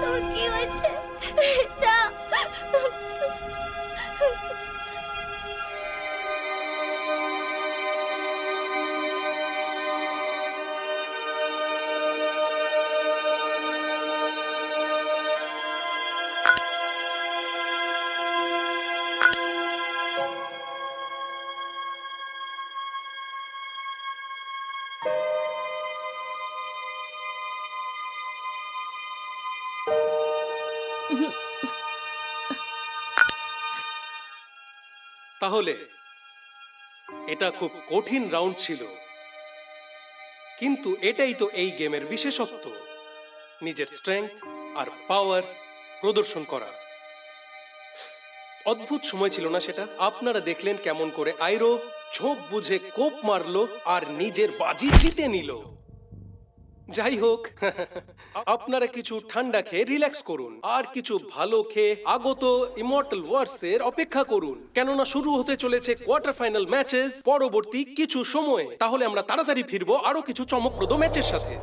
তোর কি হয়েছে? না। তাহলে এটা খুব কঠিন রাউন্ড ছিল, কিন্তু এটাই তো এই গেমের বিশেষত্ব, নিজের স্ট্রেংথ আর পাওয়ার প্রদর্শন করা। অদ্ভুত সময় ছিল না সেটা? আপনারা দেখলেন কেমন করে আইরো ঝোঁক বুঝে কোপ মারলো আর নিজের বাজি জিতে নিল। যাই হোক, আপনারা কিছু ঠান্ডা খেয়ে রিল্যাক্স করুন আর কিছু ভালো খেয়ে আগত ইমর্টাল ওয়ার্স এর অপেক্ষা করুন, কেননা শুরু হতে চলেছে কোয়ার্টার ফাইনাল ম্যাচেস পরবর্তী কিছু সময়ে। তাহলে আমরা তাড়াতাড়ি ফিরবো আরো কিছু চমকপ্রদ ম্যাচের সাথে।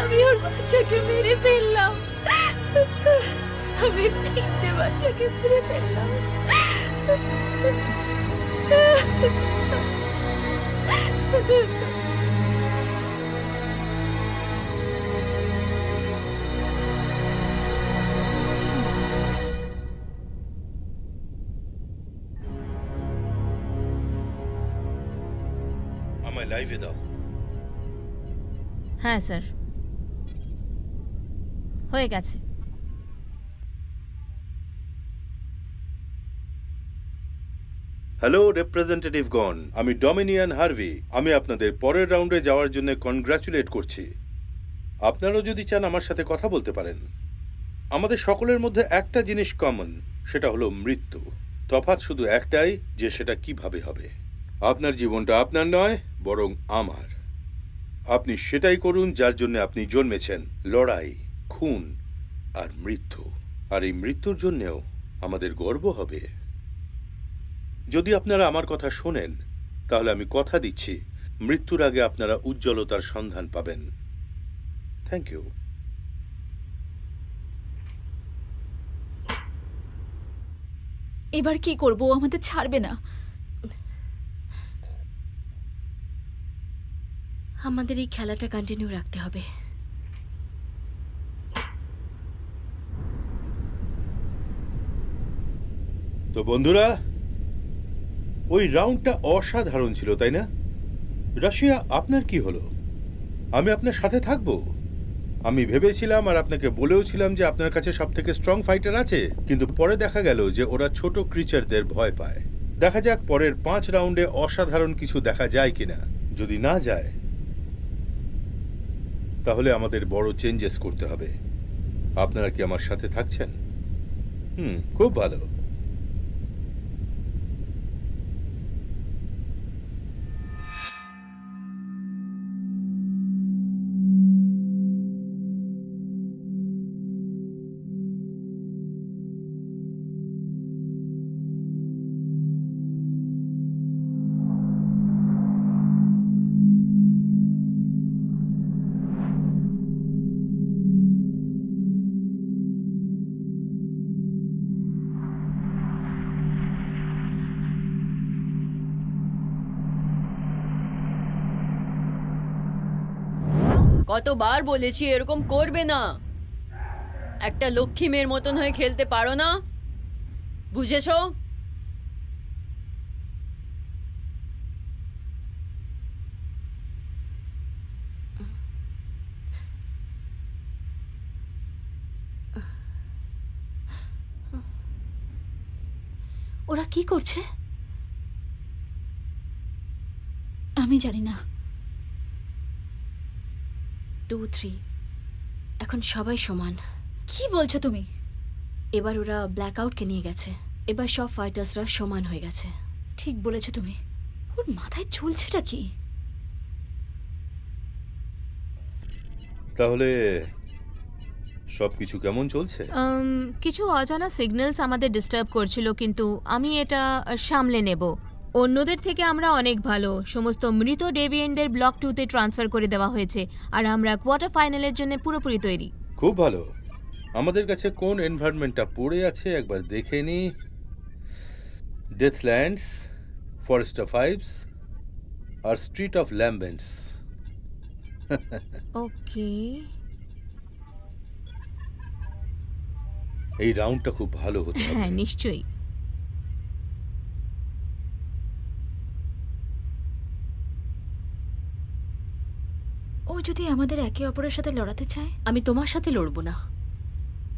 আমি ওর বাচ্চাকে মেরে ফেললাম। আমি 3টে বাচ্চাকে মেরে ফেললাম। আমায় লাইভে দাও। হ্যাঁ স্যার, হয়ে গেছে। হ্যালো রিপ্রেজেন্টেটিভগণ, আমি ডমিনিয়ান হার্ভি। আমি আপনাদের পরের রাউন্ডে যাওয়ার জন্য কনগ্রাচুলেট করছি। আপনারাও যদি চান আমার সাথে কথা বলতে পারেন। আমাদের সকলের মধ্যে একটা জিনিস কমন, সেটা হলো মৃত্যু। তফাৎ শুধু একটাই, যে সেটা কিভাবে হবে। আপনার জীবনটা আপনার নয়, বরং আমার। আপনি সেটাই করুন যার জন্য আপনি জন্মেছেন। লড়াই, খুন আর মৃত্যু। আর এই মৃত্যুর জন্যেও আমাদের গর্ব হবে। যদি আপনারা আমার কথা শোনেন, তাহলে আমি কথা দিচ্ছি, মৃত্যুর আগে আপনারা উজ্জ্বলতার সন্ধান পাবেন। Thank you. এবার কি করব? ও আমাদের ছাড়বে না। আমাদের এই খেলাটা কন্টিনিউ রাখতে হবে। তো বন্ধুরা, ওই রাউন্ডটা অসাধারণ ছিল, তাই না? রাশিয়া, আপনার কি হলো? আমি আপনার সাথে থাকবো। আমি ভেবেছিলাম আর আপনাকে বলেওছিলাম যে আপনার কাছে সবথেকে স্ট্রং ফাইটার আছে, কিন্তু পরে দেখা গেল যে ওরা ছোট ক্রিচারদের ভয় পায়। দেখা যাক পরের 5 রাউন্ডে অসাধারণ কিছু দেখা যায় কিনা। যদি না যায়, তাহলে আমাদের বড় চেঞ্জেস করতে হবে। আপনারা কি আমার সাথে থাকছেন? খুব ভালো। কতবার বলেছি এরকম করবে না। একটা লক্ষ্মী মেয়ের মতন হয়ে খেলতে পারো না, বুঝেছো? ওরা কি করছে? আমি জানি না। 2, 3, এখন সবাই সমান। কি বলছো তুমি? এবার ওরা ব্ল্যাক আউটকে নিয়ে গেছে। এবার সব ফাইটার্সরা সমান হয়ে গেছে। ঠিক বলেছো তুমি। ওর মাথায় চলছেটা কি? তাহলে সবকিছু কেমন চলছে? কিছু অজানা সিগন্যালস আমাদের ডিস্টার্ব করছিল, কিন্তু আমি এটা সামলে নেব। অন্যদের থেকে আমরা অনেক ভালো। সমস্ত মৃত ডেভিয়েন্টদের ব্লক 2-তে ট্রান্সফার করে দেওয়া হয়েছে, আর আমরা কোয়ার্টার ফাইনালের জন্য পুরোপুরি তৈরি। খুব ভালো। আমাদের কাছে কোন এনভায়রনমেন্টটা পড়ে আছে একবার দেখে নি। ডেথল্যান্ডস, ফরেস্ট অফ ফাইভস আর স্ট্রিট অফ ল্যাম্বেন্টস। ওকে, এই রাউন্ডটা খুব ভালো হতে হবে। হ্যাঁ নিশ্চয়ই। ও যদি আমাদের একে অপরের সাথে লড়াতে চায়? আমি তোমার সাথে লড়বো না।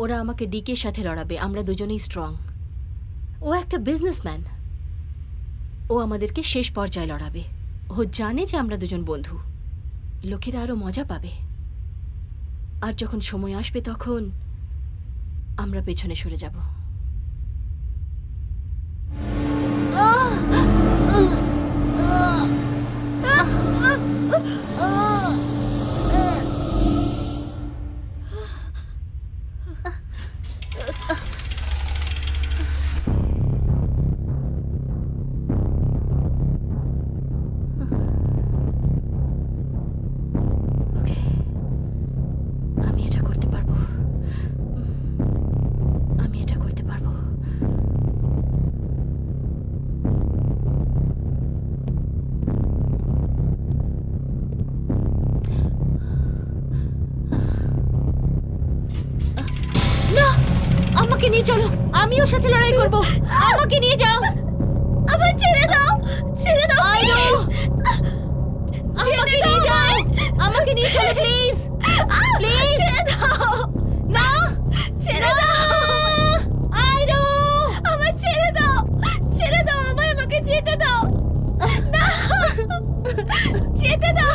ওরা আমাকে ডিকের সাথে লড়াবে। আমরা দুজনেই স্ট্রং। ও একটা বিজনেসম্যান। ও আমাদেরকে শেষ পর্যায়ে লড়াবে। ও জানে যে আমরা দুজন বন্ধু। লোকেরা আরো মজা পাবে। আর যখন সময় আসবে তখন আমরা পেছনে সরে যাব। নিয়ে চলো, আমি ওর সাথে লড়াই করব। আমাকে নিয়ে যাও। আমার ছেড়ে দাও, ছেড়ে দাও আইরো, আমাকে নিয়ে যাও, আমাকে নিয়ে চলো প্লিজ, প্লিজ। ছেড়ে দাও, না, ছেড়ে দাও, আইরো, আমার ছেড়ে দাও, ছেড়ে দাও আমায়, আমাকে যেতে দাও, না, যেতে দাও।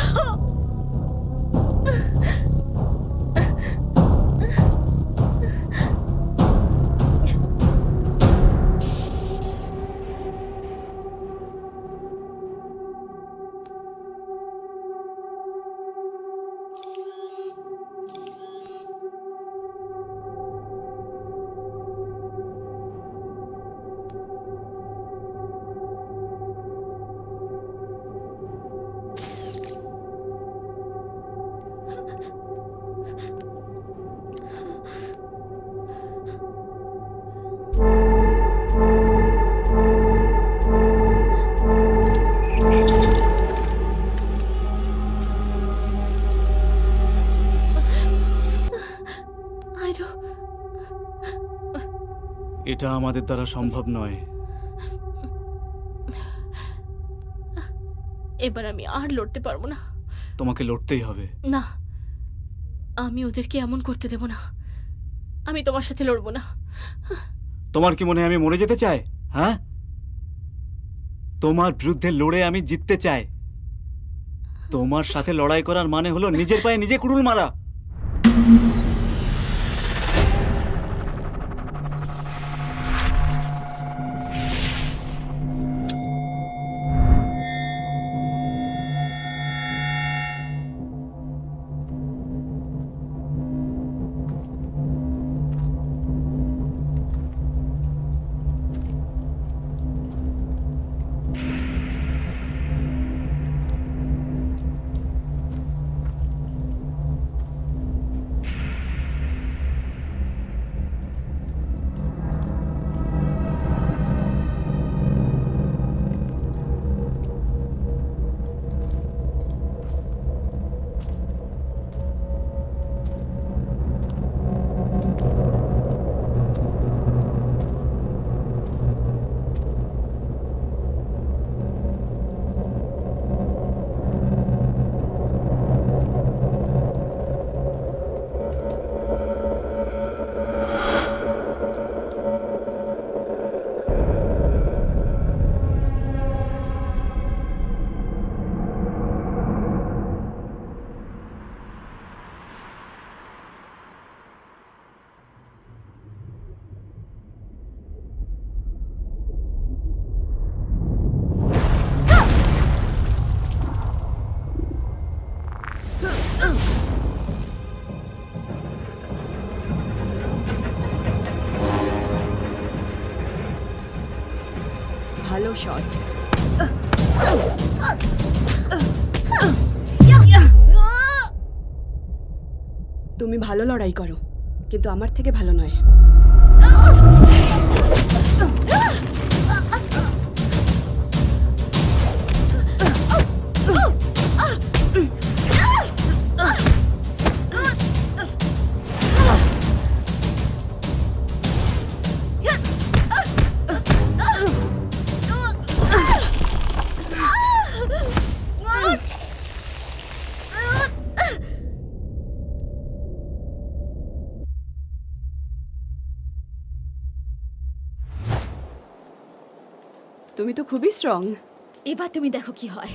আইরো, এটা আমাদের দ্বারা সম্ভব নয়। এবার আমি আর লড়তে পারবো না। তোমাকে লড়তেই হবে। না, আমি ওদেরকে এমন করতে দেব না। আমি তোমার সাথে লড়বো না। তোমার কি মনে হয় আমি মরে যেতে চাই? হ্যাঁ, তোমার বিরুদ্ধে লড়ে আমি জিততে চাই। তোমার সাথে লড়াই করার মানে হলো নিজের পায়ে নিজে কুড়ুল মারা। ভালো শট। তুমি ভালো লড়াই করো, কিন্তু আমার থেকে ভালো নয়। তুমি তো খুবই স্ট্রং। এবার তুমি দেখো কি হয়।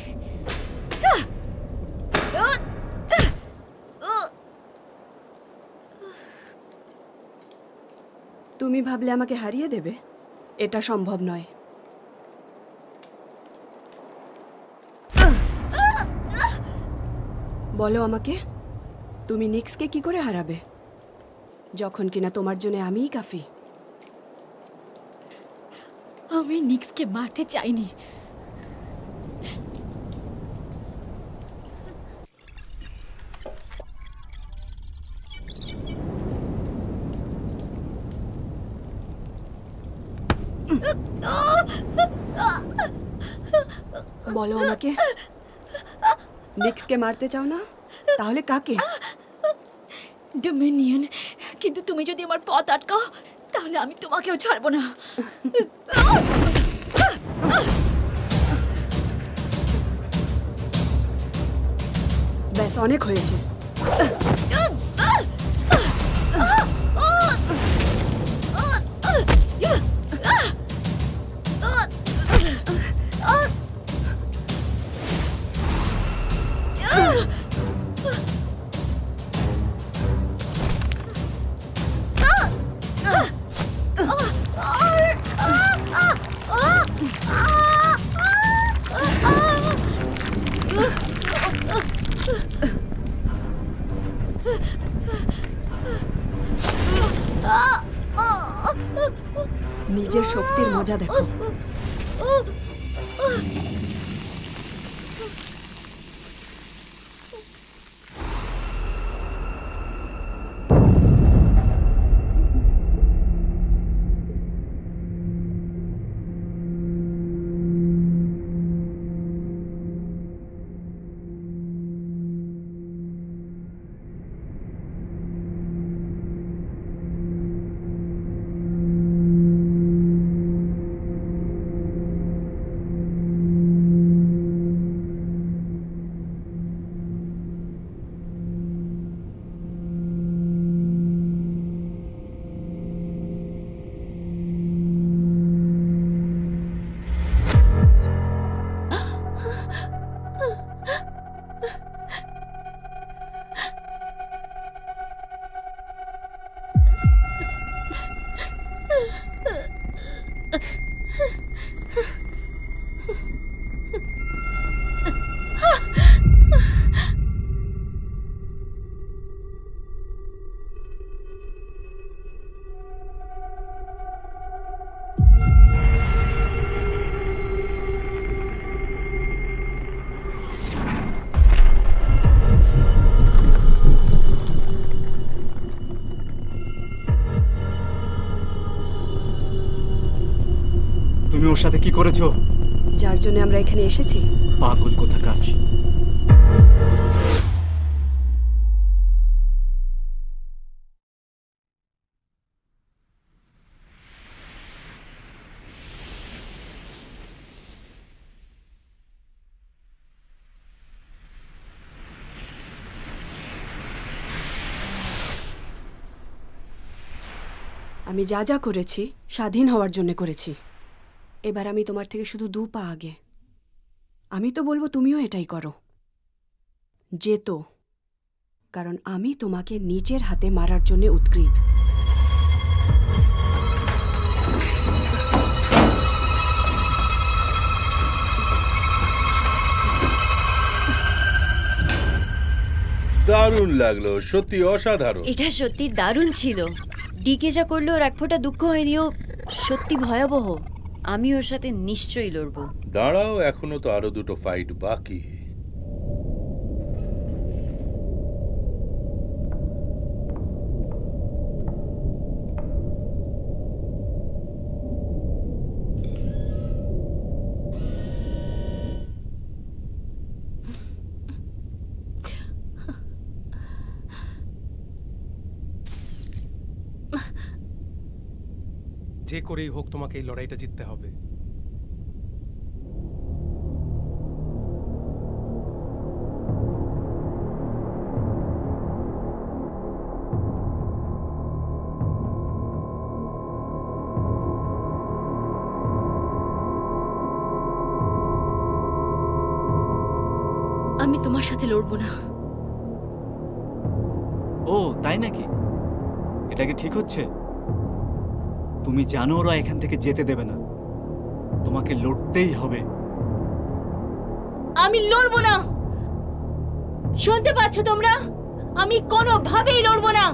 তুমি ভাবলে আমাকে হারিয়ে দেবে? এটা সম্ভব নয়। বলো আমাকে, তুমি নিক্সকে কি করে হারাবে, যখন কিনা তোমার জন্য আমিই কাফি? আমি নিক্সকে মারতে চাইনি। বলো আমাকে, নিক্সকে মারতে চাও না? তাহলে কাকে? ডোমিনিয়ন। কিন্তু তুমি যদি আমার পথ আটকাও তাহলে আমি তোমাকেও ছাড়বো না। ব্যাস, অনেক হয়েছে। নিজের শক্তির মজা দেখো। তুমি ওর সাথে কি করেছো? যার জন্য আমরা এখানে এসেছি। পাগল কোথাকার। আমি যা যা করেছি স্বাধীন হওয়ার জন্য করেছি। এবার আমি তোমার থেকে শুধু 2 পা আগে। আমি তো বলবো তুমিও এটাই করো। যেতো, কারণ আমি তোমাকে নিজের হাতে মারার জন্য উৎগ্রীব। দারুণ লাগলো, সত্যি অসাধারণ। এটা সত্যি দারুণ ছিল। ডিকে যা করলো ওর এক ফোঁটা দুঃখ হয়নি, ও সত্যি ভয়াবহ। আমি ওর সাথে নিশ্চয়ই লড়বো। দাঁড়াও, এখনো তো আরো দুটো ফাইট বাকি। যে করেই হোক তোমাকে এই লড়াইটা জিততে হবে। আমি তোমার সাথে লড়বো না। ও তাই নাকি? এটা কি ঠিক হচ্ছে? তুমি জানো ওরা এখান থেকে যেতে দেবে না। তোমাকে লড়তেই হবে। আমি লড়বো না। শুনতে পাচ্ছ তোমরা? আমি কোনোভাবেই লড়বো না।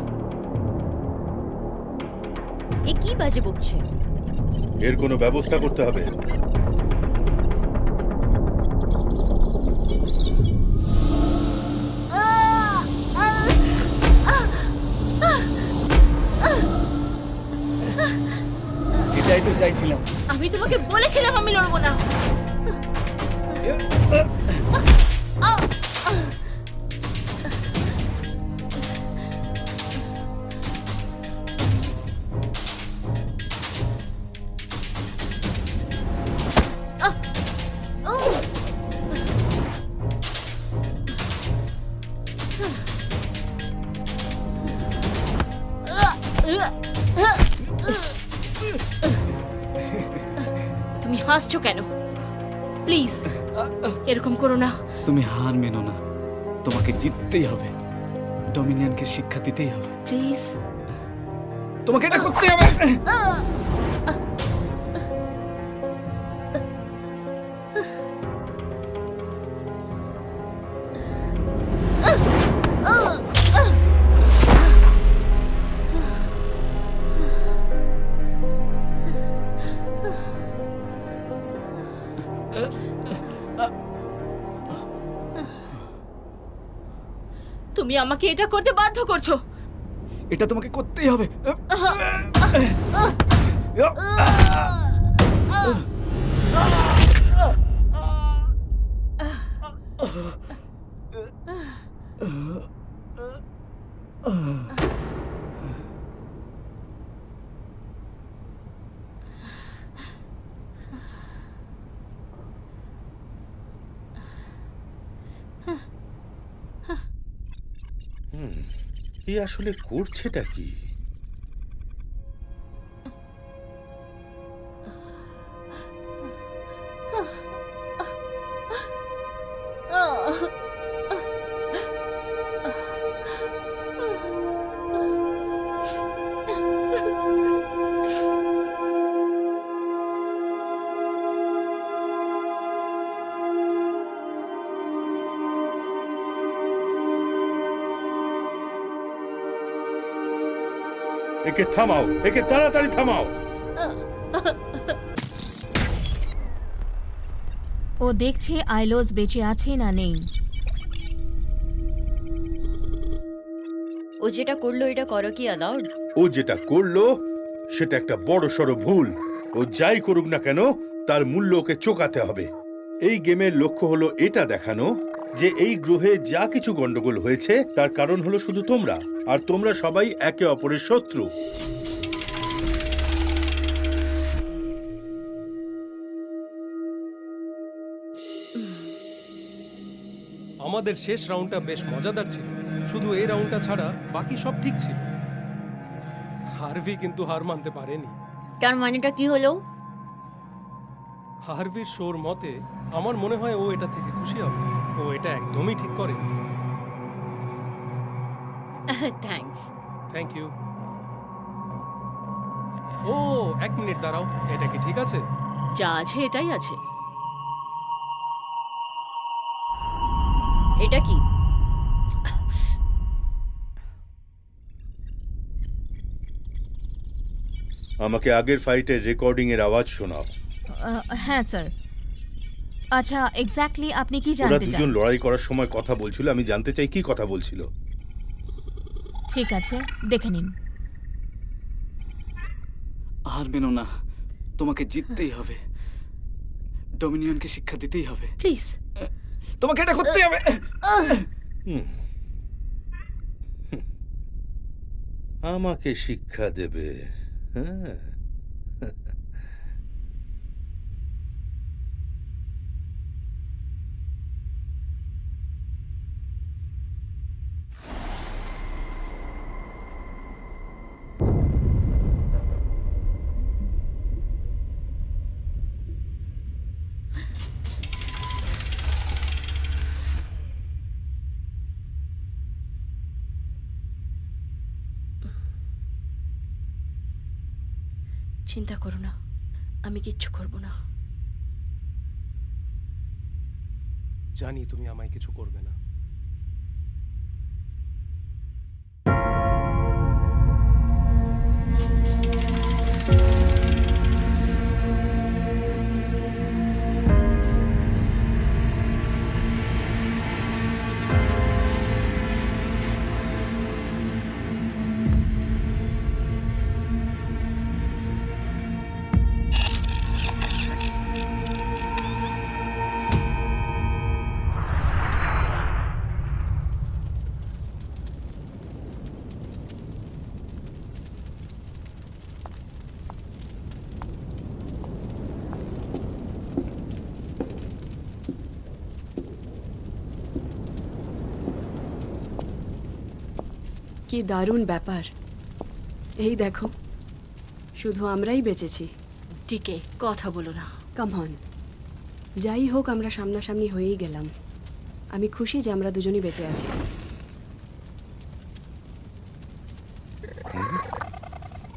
এ কি বাজে বকছে? এর কোনো ব্যবস্থা করতে হবে। এটাই তো চাইছিলাম। আমি তোমাকে বলেছিলাম আমি লড়বো না। তুমি হাসছো কেন? প্লিজ এরকম করো না। তুমি হার মেনো না, তোমাকে জিততেই হবে, ডমিনিয়নকে শিক্ষা দিতেই হবে, প্লিজ। তোমাকে এটা করতেই হবে। তুমি আমাকে এটা করতে বাধ্য করছো। এটা তোমাকে করতেই হবে। এ আসলে করছেটা কি? একে থামাও, একে তাড়াতাড়ি থামাও। ও দেখছে আইলোস বেঁচে আছে না নেই। ও যেটা করলো এটা করা কি অ্যালাউড? ও যেটা করলো সেটা একটা বড় সড় ভুল। ও যাই করুক না কেন তার মূল্য ওকে চোকাতে হবে। এই গেমের লক্ষ্য হলো এটা দেখানো যে এই গ্রহে যা কিছু গন্ডগোল হয়েছে তার কারণ হলো শুধু তোমরা, আর তোমরা সবাই একে অপরের শত্রু। আমাদের শেষ রাউন্ডটা বেশ মজাদার ছিল, শুধু এই রাউন্ডটা ছাড়া বাকি সব ঠিক ছিল। হারভি কিন্তু হার মানতে পারেনি। তার মানেটা কি হলো? হারভির শোর মতে আমার মনে হয় ও এটা থেকে খুশি হবে। ও এটা একদমই ঠিক করেনি। থ্যাঙ্কস। Thank you. ও 1 মিনিট দাঁড়াও, এটা কি ঠিক আছে? যা আছে এটাই আছে। এটা কি? আমাকে আগের ফাইটের রেকর্ডিং এর আওয়াজ শোনাও। হ্যাঁ স্যার। আচ্ছা, এক্স্যাক্টলি আপনি কি ওরা জানতে চান? দুজন লড়াই করার সময় কথা বলছিল, আমি জানতে চাই কি কথা বলছিল। ঠিক আছে, দেখে নিন। হার মেনো না, তোমাকে জিততেই হবে, ডমিনিয়নকে শিক্ষা দিতেই হবে, প্লিজ। তোমাকে এটা করতেই হবে। আমাকে শিক্ষা দেবে? হ্যাঁ, চিন্তা করো না, আমি কিচ্ছু করব না। জানি তুমি আমায় কিছু করবে না। কি দারুণ ব্যাপার, এই দেখো, শুধু আমরাই বেঁচেছি। ডিকে কথা বলো না। কাম অন, যাই হোক আমরা সামনাসামনি হয়েই গেলাম। আমি খুশি যে আমরা দুজনই বেঁচে আছি।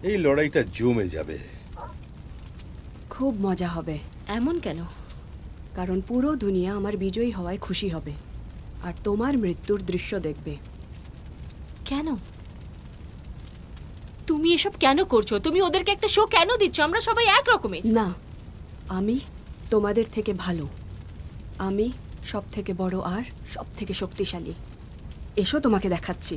এই লড়াইটা জমে যাবে। খুব মজা হবে, এমন কেন? কারণ পুরো দুনিয়া আমার বিজয়ী হওয়ায় খুশি হবে আর তোমার মৃত্যুর দৃশ্য দেখবে। কেন? তুমি এসব কেন করছো? তুমি ওদেরকে একটা শো কেন দিচ্ছ? আমরা সবাই এক রকমের। না, আমি তোমাদের থেকে ভালো, আমি সব থেকে বড় আর সব থেকে শক্তিশালী। এসো তোমাকে দেখাচ্ছি।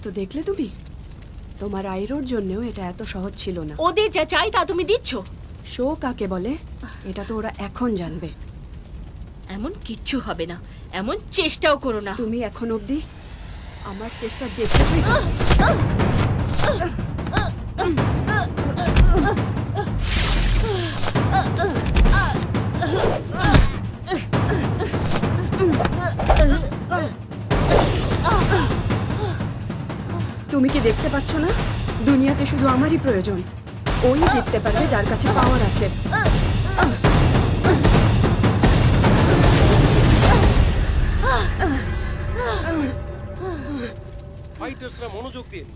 তো দেখলে তুমি, তোমার আইরোর জন্যও এটা এত সহজ ছিল না। ওদের যা চাই তা তুমি দিচ্ছ। শো কাকে বলে এটা তো ওরা এখন জানবে। এমন কিচ্ছু হবে না, এমন চেষ্টাও করো না। তুমি এখন অবধি আমার চেষ্টা দেখেছই। তুমি কি দেখতে পাচ্ছ না, দুনিয়াতে শুধু আমারই প্রয়োজন। ওই জিততে পারবে যার কাছে পাওয়ার আছে। ফাইটার্সরা মনোযোগ দিন,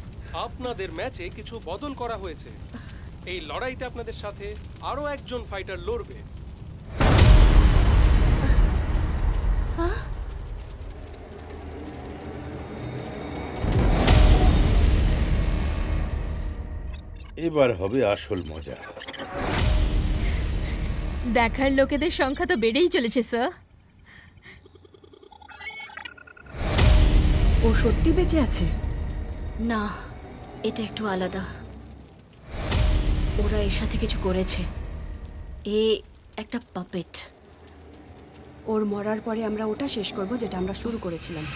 আপনাদের ম্যাচে কিছু বদল করা হয়েছে। এই লড়াইতে আপনাদের সাথে আরো একজন ফাইটার লড়বে। এবার হবে আসল মজা। দেখার লোকেদের সংখ্যা তো বেড়েই চলেছে স্যার। ও সত্যি বেঁচে আছে? না, এটা একটু আলাদা। ওরা এর সাথে কিছু করেছে। এ একটা পাপেট। ওর মরার পরে আমরা ওটা শেষ করব যেটা আমরা শুরু করেছিলাম।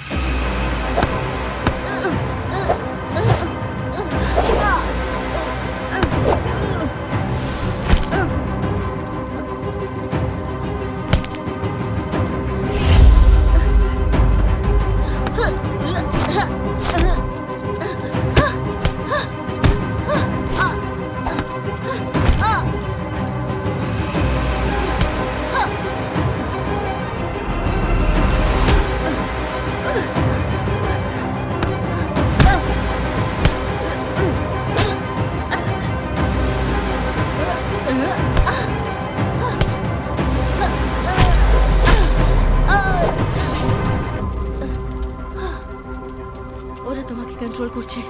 ওরা তোমাকে কন্ট্রোল করছে।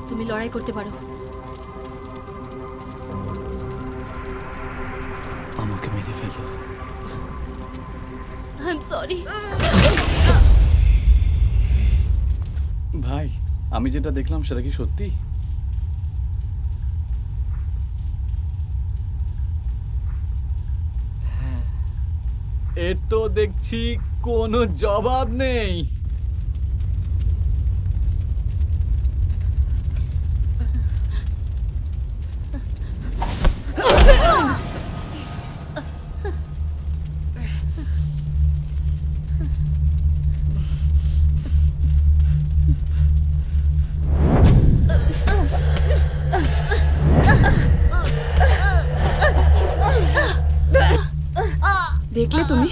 তুমি লড়াই করতে পারো। আমাকে মেরে ফেলো। I am sorry. ভাই, আমি যেটা দেখলাম সেটা কি সত্যি? এর তো দেখছি কোনো জবাব নেই। দেখলে তুমি,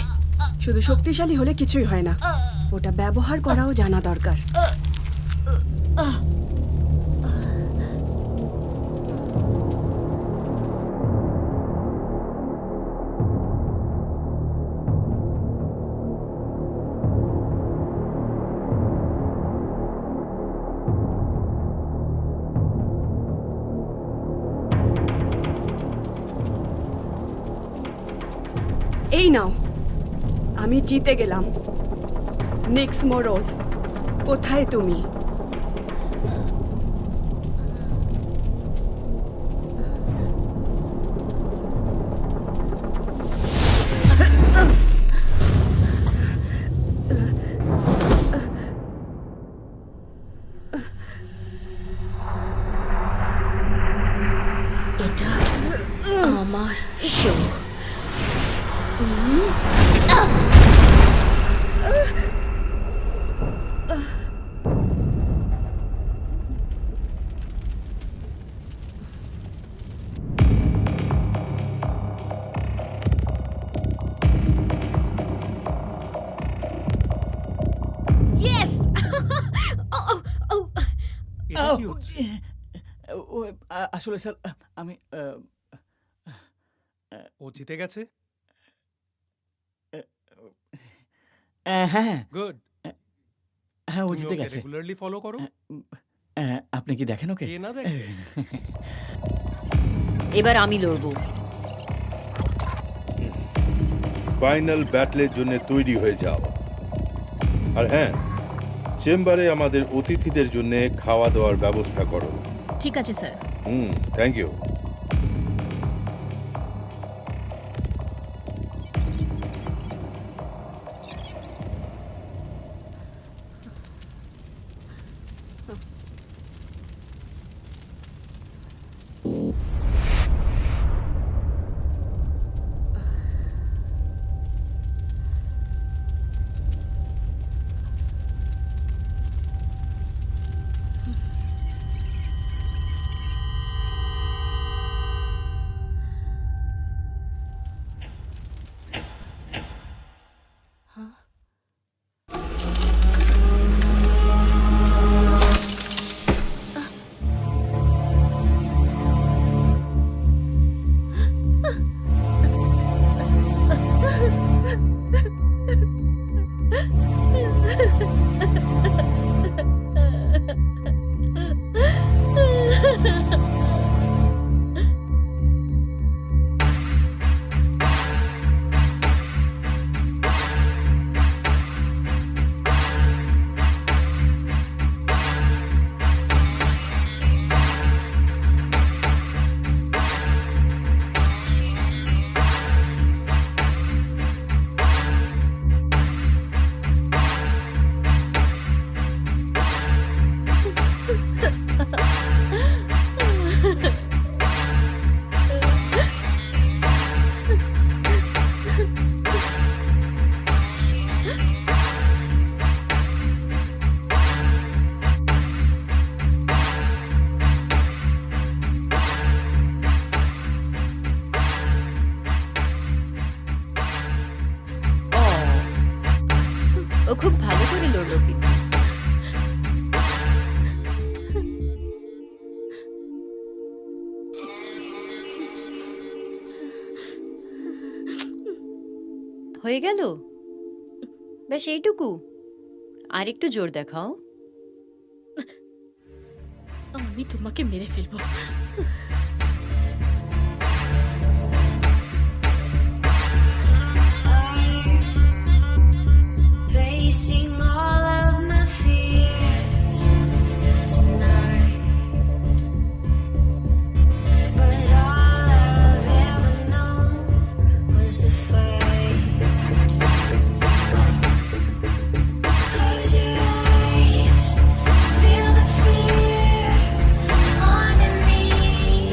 শুধু শক্তিশালী হলে কিছুই হয় না, ওটা ব্যবহার করাও জানা দরকার। এই নাও, আমি জিতে গেলাম। নিক্স মোরোজ, কোথায় তুমি? এটা আমার শো। ইয়েস! এটা কি হচ্ছে? আসলে স্যার আমি ও জিতে গেছে? হ্যাঁ গুড। হ্যাঁ ও তুমি জিতে ওকে গেছে। রেগুলারলি ফলো করো? আপনি কি দেখেন ওকে? কে না দেখে? এবার আমি লড়বো। ফাইনাল ব্যাটলের জন্য তৈরি হয়ে যাও। আর হ্যাঁ, চেম্বারে আমাদের অতিথিদের জন্য খাওয়া দাওয়ার ব্যবস্থা করো। ঠিক আছে স্যার। Thank you. ও খুব ভালো করে লড়লো কিন্তু। হয়ে গেল? ব্যাস এইটুকু? আর একটু জোর দেখাও। আমি তোমাকে মেরে ফেলবো। Facing all of my fears tonight, but all I've ever known was the fight. Close your eyes, feel the fear underneath.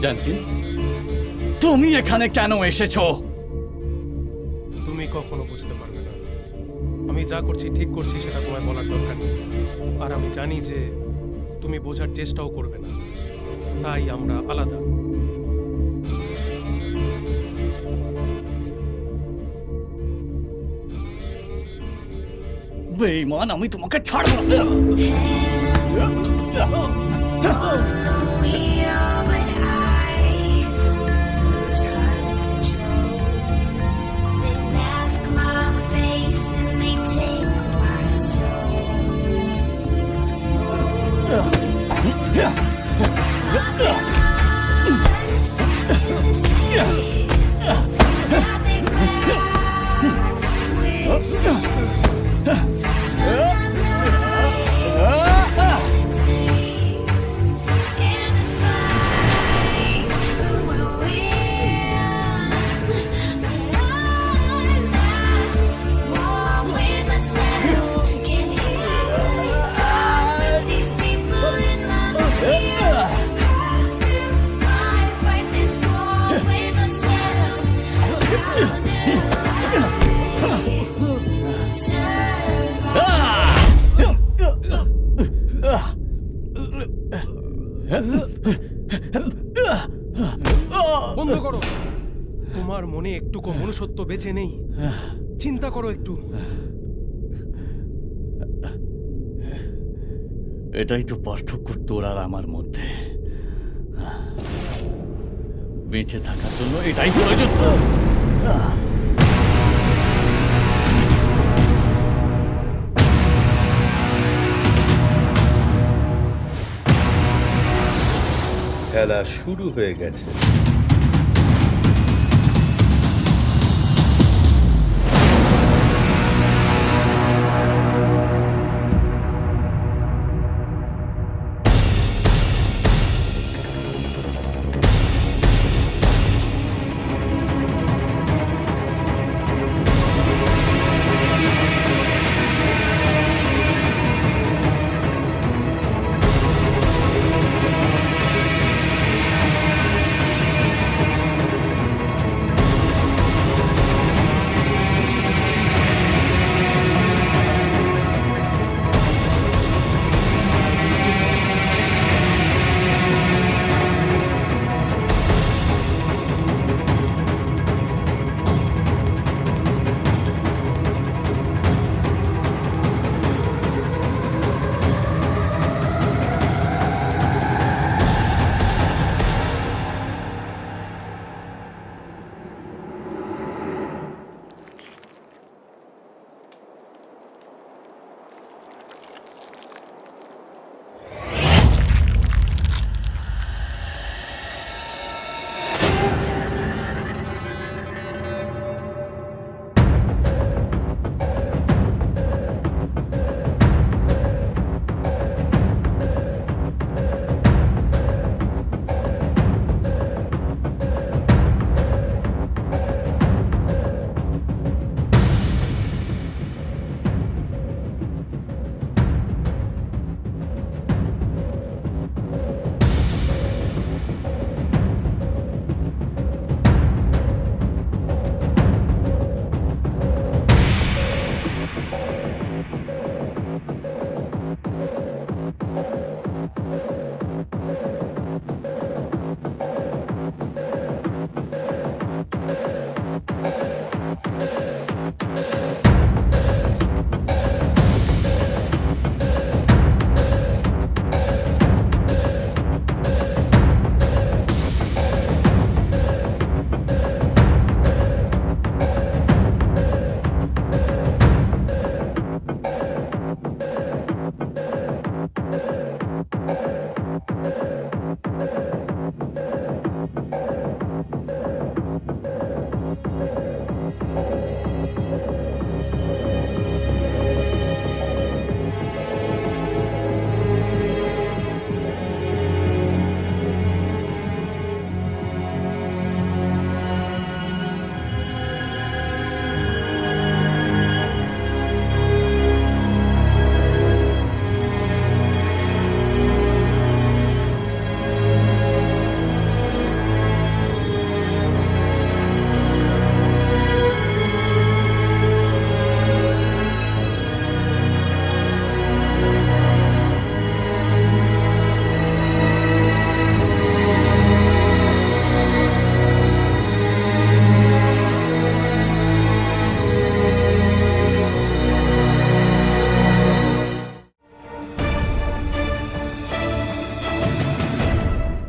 Jenkins, তুমি এখানে কেন এসেছো? তুমি কখনো বুঝতে পারবে না। আমি যা করছি ঠিক করছি সেটা তোমায় বলার দরকার নেই। আর আমি জানি যে তুমি বোঝার চেষ্টাও করবে না, তাই আমরা আলাদা। বেঈমান, আমি তোমাকে ছাড়বো না। Sometimes in this fight, who will win? But I'm not war with myself. Can hear my thoughts with these people in my ear. How do I fight this war with myself? How do বন্ধ করো। তোমার মনে একটুকু মনুষ্যত্ব বেঁচে নেই। চিন্তা করো একটু। এটাই তো পার্থক্য তোর আর আমার মধ্যে। বেঁচে থাকার জন্য এটাই প্রয়োজন। খেলা শুরু হয়ে গেছে।